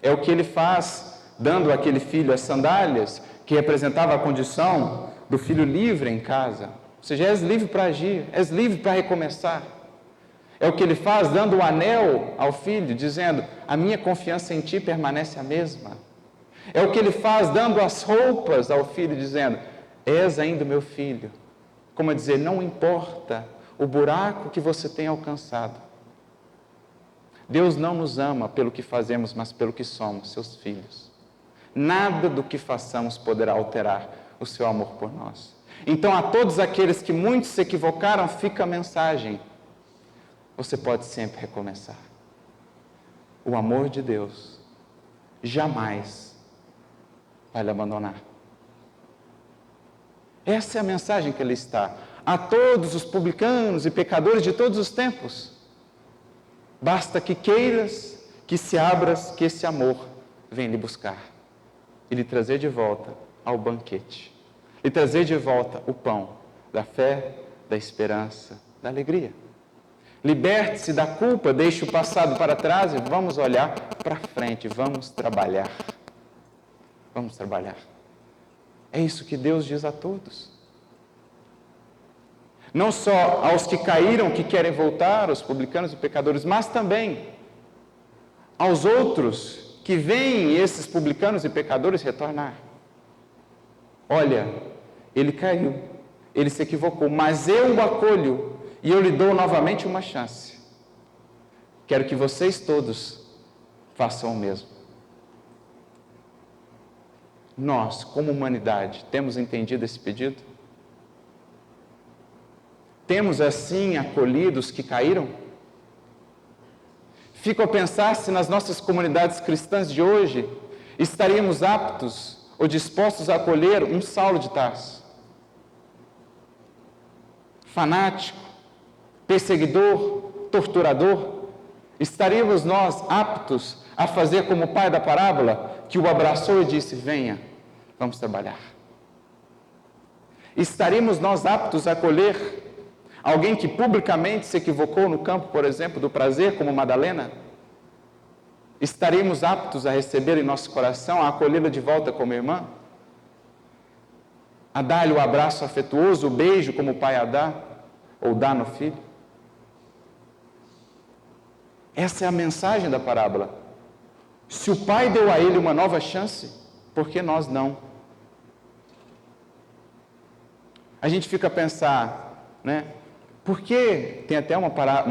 É o que ele faz, dando àquele filho as sandálias, que representava a condição do filho livre em casa. Ou seja, és livre para agir, és livre para recomeçar. É o que ele faz, dando o anel ao filho, dizendo, a minha confiança em ti permanece a mesma. É o que ele faz, dando as roupas ao filho, dizendo, és ainda meu filho. Como a dizer, não importa o buraco que você tem alcançado. Deus não nos ama pelo que fazemos, mas pelo que somos, seus filhos. Nada do que façamos poderá alterar o seu amor por nós. Então, a todos aqueles que muitos se equivocaram, fica a mensagem. Você pode sempre recomeçar. O amor de Deus jamais vai lhe abandonar. Essa é a mensagem que ele está. A todos os publicanos e pecadores de todos os tempos. Basta que queiras, que se abras, que esse amor venha lhe buscar. E lhe trazer de volta ao banquete. Lhe trazer de volta o pão da fé, da esperança, da alegria. Liberte-se da culpa, deixe o passado para trás e vamos olhar para frente, vamos trabalhar. Vamos trabalhar. É isso que Deus diz a todos. Não só aos que caíram, que querem voltar, aos publicanos e pecadores, mas também aos outros que veem esses publicanos e pecadores retornar. Olha, ele caiu, ele se equivocou, mas eu o acolho e eu lhe dou novamente uma chance. Quero que vocês todos façam o mesmo. Nós, como humanidade, temos entendido esse pedido? Temos assim acolhido os que caíram? Fico a pensar se nas nossas comunidades cristãs de hoje estaríamos aptos ou dispostos a acolher um Saulo de Tarso. Fanático, perseguidor, torturador. Estaríamos nós aptos a fazer como o pai da parábola, que o abraçou e disse: venha, vamos trabalhar. Estaríamos nós aptos a acolher alguém que publicamente se equivocou no campo, por exemplo, do prazer, como Madalena? Estaríamos aptos a receber em nosso coração, a acolhê-la de volta como irmã? A dar-lhe o abraço afetuoso, o beijo, como o pai a dá, ou dá no filho? Essa é a mensagem da parábola. Se o pai deu a ele uma nova chance, por que nós não? A gente fica a pensar, né? Porque tem até uma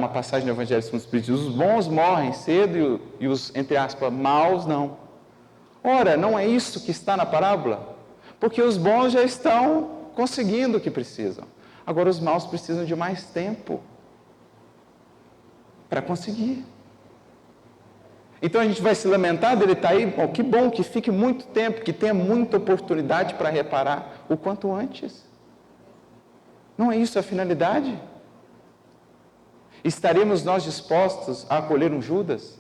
passagem no Evangelho segundo o Espírito: os bons morrem cedo e os, entre aspas, maus não. Ora, não é isso que está na parábola? Porque os bons já estão conseguindo o que precisam. Agora os maus precisam de mais tempo para conseguir. Então a gente vai se lamentar dele estar aí. Bom, que bom que fique muito tempo, que tenha muita oportunidade para reparar o quanto antes. Não é isso a finalidade? Estaremos nós dispostos a acolher um Judas?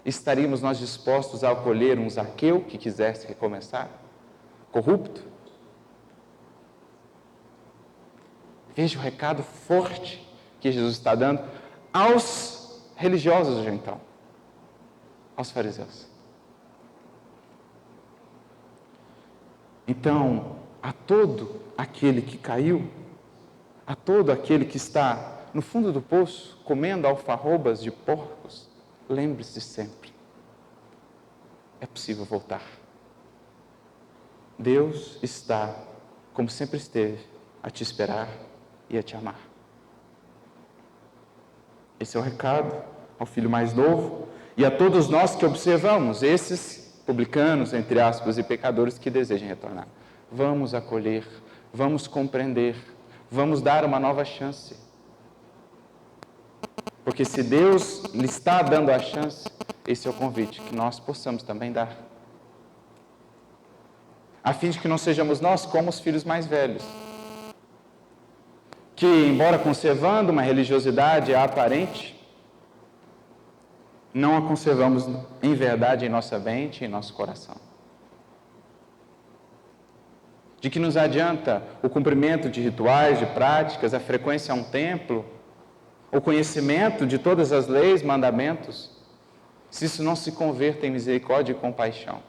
Estaríamos nós dispostos a acolher um Zaqueu que quisesse recomeçar? Corrupto? Veja o recado forte que Jesus está dando aos religiosos de então, aos fariseus. Então, a todo aquele que caiu, a todo aquele que está no fundo do poço, comendo alfarrobas de porcos, lembre-se sempre, é possível voltar. Deus está, como sempre esteve, a te esperar e a te amar. Esse é o recado ao filho mais novo e a todos nós que observamos esses publicanos, entre aspas, e pecadores que desejam retornar. Vamos acolher, vamos compreender, vamos dar uma nova chance. Porque se Deus lhe está dando a chance, esse é o convite que nós possamos também dar. A fim de que não sejamos nós como os filhos mais velhos, que, embora conservando uma religiosidade aparente, não a conservamos em verdade em nossa mente e em nosso coração. De que nos adianta o cumprimento de rituais, de práticas, a frequência a um templo, o conhecimento de todas as leis, mandamentos, se isso não se converta em misericórdia e compaixão?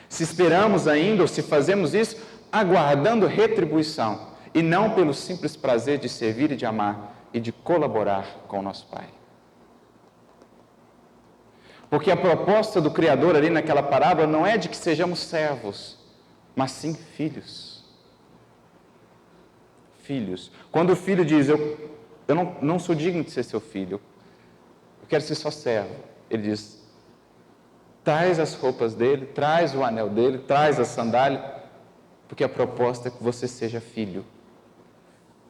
Se esperamos ainda, ou se fazemos isso, aguardando retribuição, e não pelo simples prazer de servir e de amar, e de colaborar com o nosso Pai. Porque a proposta do Criador ali naquela parábola não é de que sejamos servos, mas sim filhos. Filhos. Quando o filho diz: eu não sou digno de ser seu filho, eu quero ser só servo, ele diz: traz as roupas dele, traz o anel dele, traz a sandália, porque a proposta é que você seja filho.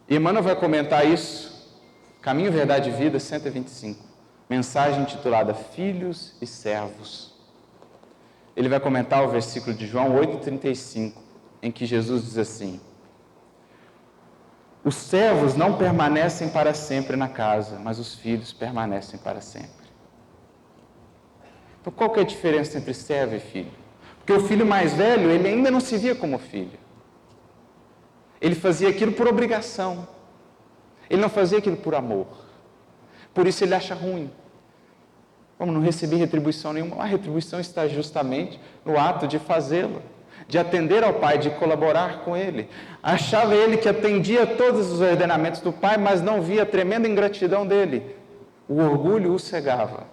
E Emmanuel vai comentar isso, Caminho, Verdade e Vida, 125, mensagem intitulada Filhos e Servos. Ele vai comentar o versículo de João 8,35, em que Jesus diz assim: os servos não permanecem para sempre na casa, mas os filhos permanecem para sempre. Então, qual que é a diferença entre servo e filho? Porque o filho mais velho, ele ainda não se via como filho. Ele fazia aquilo por obrigação. Ele não fazia aquilo por amor. Por isso ele acha ruim. Como não recebi retribuição nenhuma? A retribuição está justamente no ato de fazê-lo, de atender ao Pai, de colaborar com Ele. Achava ele que atendia todos os ordenamentos do Pai, mas não via a tremenda ingratidão dele. O orgulho o cegava.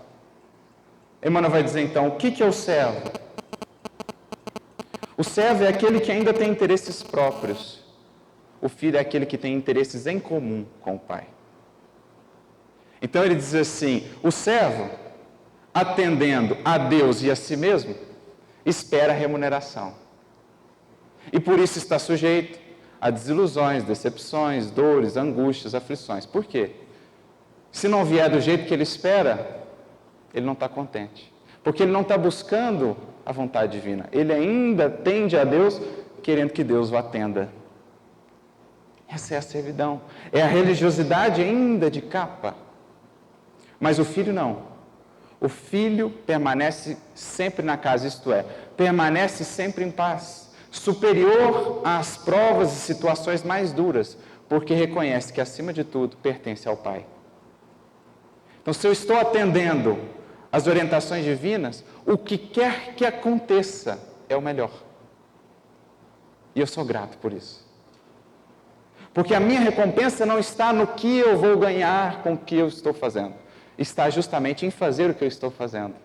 Emmanuel vai dizer então, o que é o servo? O servo é aquele que ainda tem interesses próprios. O filho é aquele que tem interesses em comum com o Pai. Então ele diz assim, o servo, atendendo a Deus e a si mesmo, espera a remuneração. E por isso está sujeito a desilusões, decepções, dores, angústias, aflições. Por quê? Se não vier do jeito que ele espera, ele não está contente. Porque ele não está buscando a vontade divina. Ele ainda tende a Deus, querendo que Deus o atenda. Essa é a servidão. É a religiosidade ainda de capa. Mas o filho não. O filho permanece sempre na casa, isto é, permanece sempre em paz, superior às provas e situações mais duras, porque reconhece que, acima de tudo, pertence ao Pai. Então, se eu estou atendendo às orientações divinas, o que quer que aconteça é o melhor. E eu sou grato por isso. Porque a minha recompensa não está no que eu vou ganhar com o que eu estou fazendo. Está justamente em fazer o que eu estou fazendo.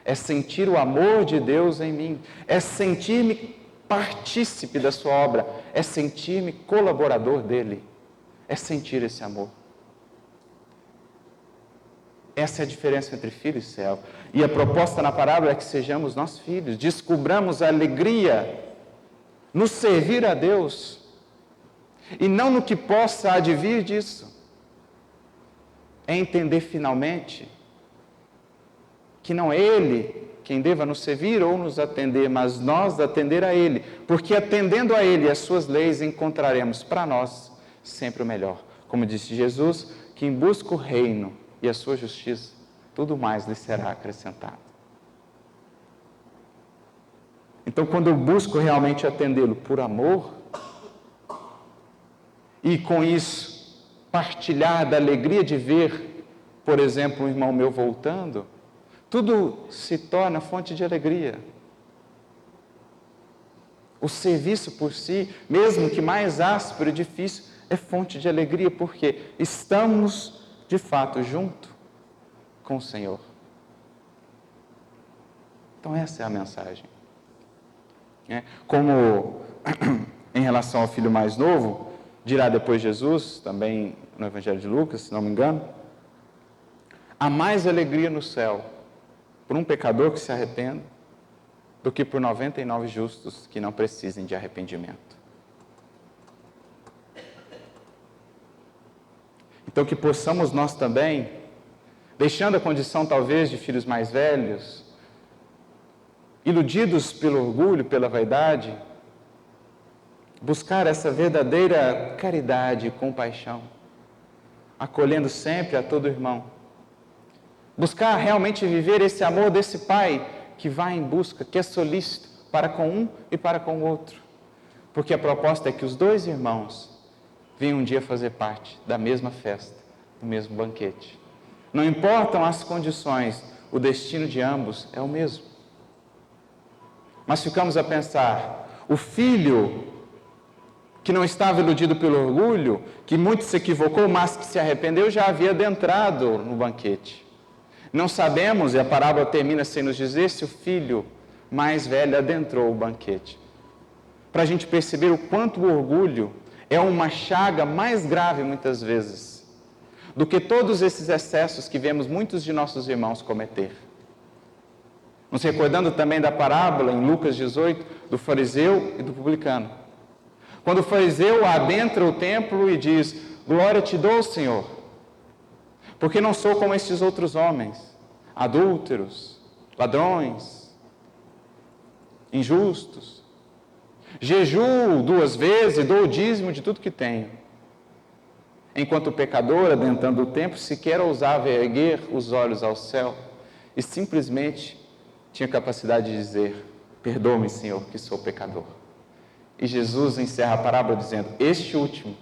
É sentir o amor de Deus em mim. É sentir-me partícipe da sua obra. É sentir-me colaborador dele. É sentir esse amor. Essa é a diferença entre filho e servo. E a proposta na parábola é que sejamos nós filhos. Descubramos a alegria no servir a Deus. E não no que possa advir disso. É entender finalmente que não é Ele quem deva nos servir ou nos atender, mas nós atender a Ele. Porque atendendo a Ele e as suas leis, encontraremos para nós sempre o melhor. Como disse Jesus, quem busca o reino e a sua justiça, tudo mais lhe será acrescentado. Então, quando eu busco realmente atendê-lo por amor, e com isso partilhar da alegria de ver, por exemplo, um irmão meu voltando, tudo se torna fonte de alegria. O serviço por si, mesmo que mais áspero e difícil, é fonte de alegria, porque estamos, de fato, junto com o Senhor. Então essa é a mensagem. Como em relação ao filho mais novo, dirá depois Jesus, também no Evangelho de Lucas, se não me engano, há mais alegria no céu por um pecador que se arrependa do que por 99 justos que não precisem de arrependimento. Então que possamos nós também, deixando a condição talvez de filhos mais velhos, iludidos pelo orgulho, pela vaidade, buscar essa verdadeira caridade e compaixão, acolhendo sempre a todo irmão. Buscar realmente viver esse amor desse Pai que vai em busca, que é solícito para com um e para com o outro. Porque a proposta é que os dois irmãos venham um dia fazer parte da mesma festa, do mesmo banquete. Não importam as condições, o destino de ambos é o mesmo. Mas ficamos a pensar, o filho que não estava iludido pelo orgulho, que muito se equivocou, mas que se arrependeu, já havia adentrado no banquete. Não sabemos, e a parábola termina sem nos dizer, se o filho mais velho adentrou o banquete. Para a gente perceber o quanto o orgulho é uma chaga mais grave, muitas vezes, do que todos esses excessos que vemos muitos de nossos irmãos cometer. Nos recordando também da parábola, em Lucas 18, do fariseu e do publicano. Quando o fariseu adentra o templo e diz, glória te dou, Senhor, porque não sou como estes outros homens, adúlteros, ladrões, injustos. Jejuo 2 vezes e dou o dízimo de tudo que tenho. Enquanto o pecador, adentrando o templo, sequer ousava erguer os olhos ao céu e simplesmente tinha capacidade de dizer, perdoa-me, Senhor, que sou pecador. E Jesus encerra a parábola dizendo, este último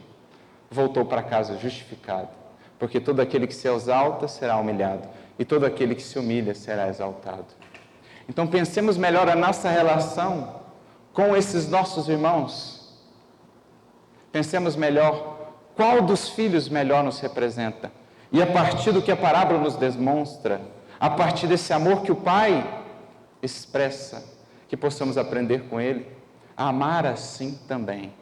voltou para casa justificado, porque todo aquele que se exalta será humilhado, e todo aquele que se humilha será exaltado. Então pensemos melhor a nossa relação com esses nossos irmãos. Pensemos melhor qual dos filhos melhor nos representa. E a partir do que a parábola nos demonstra, a partir desse amor que o Pai expressa, que possamos aprender com Ele, a amar assim também.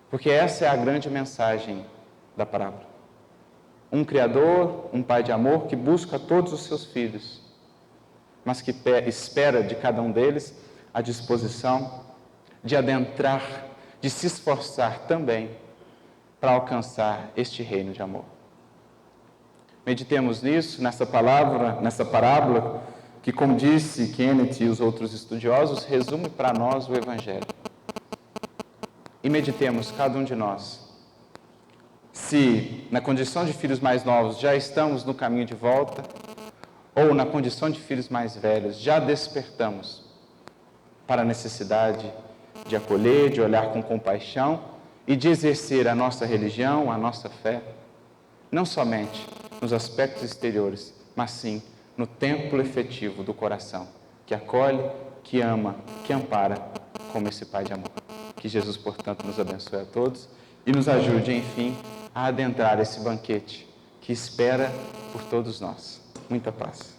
Porque essa é a grande mensagem da parábola. Um Criador, um Pai de amor que busca todos os seus filhos, mas que espera de cada um deles a disposição de adentrar, de se esforçar também para alcançar este reino de amor. Meditemos nisso, nessa parábola, que, como disse Kenneth e os outros estudiosos, resume para nós o Evangelho. E meditemos, cada um de nós, se na condição de filhos mais novos já estamos no caminho de volta, ou na condição de filhos mais velhos já despertamos para a necessidade de acolher, de olhar com compaixão e de exercer a nossa religião, a nossa fé, não somente nos aspectos exteriores, mas sim no templo efetivo do coração, que acolhe, que ama, que ampara, como esse Pai de amor. Que Jesus, portanto, nos abençoe a todos e nos ajude, enfim, a adentrar esse banquete que espera por todos nós. Muita paz.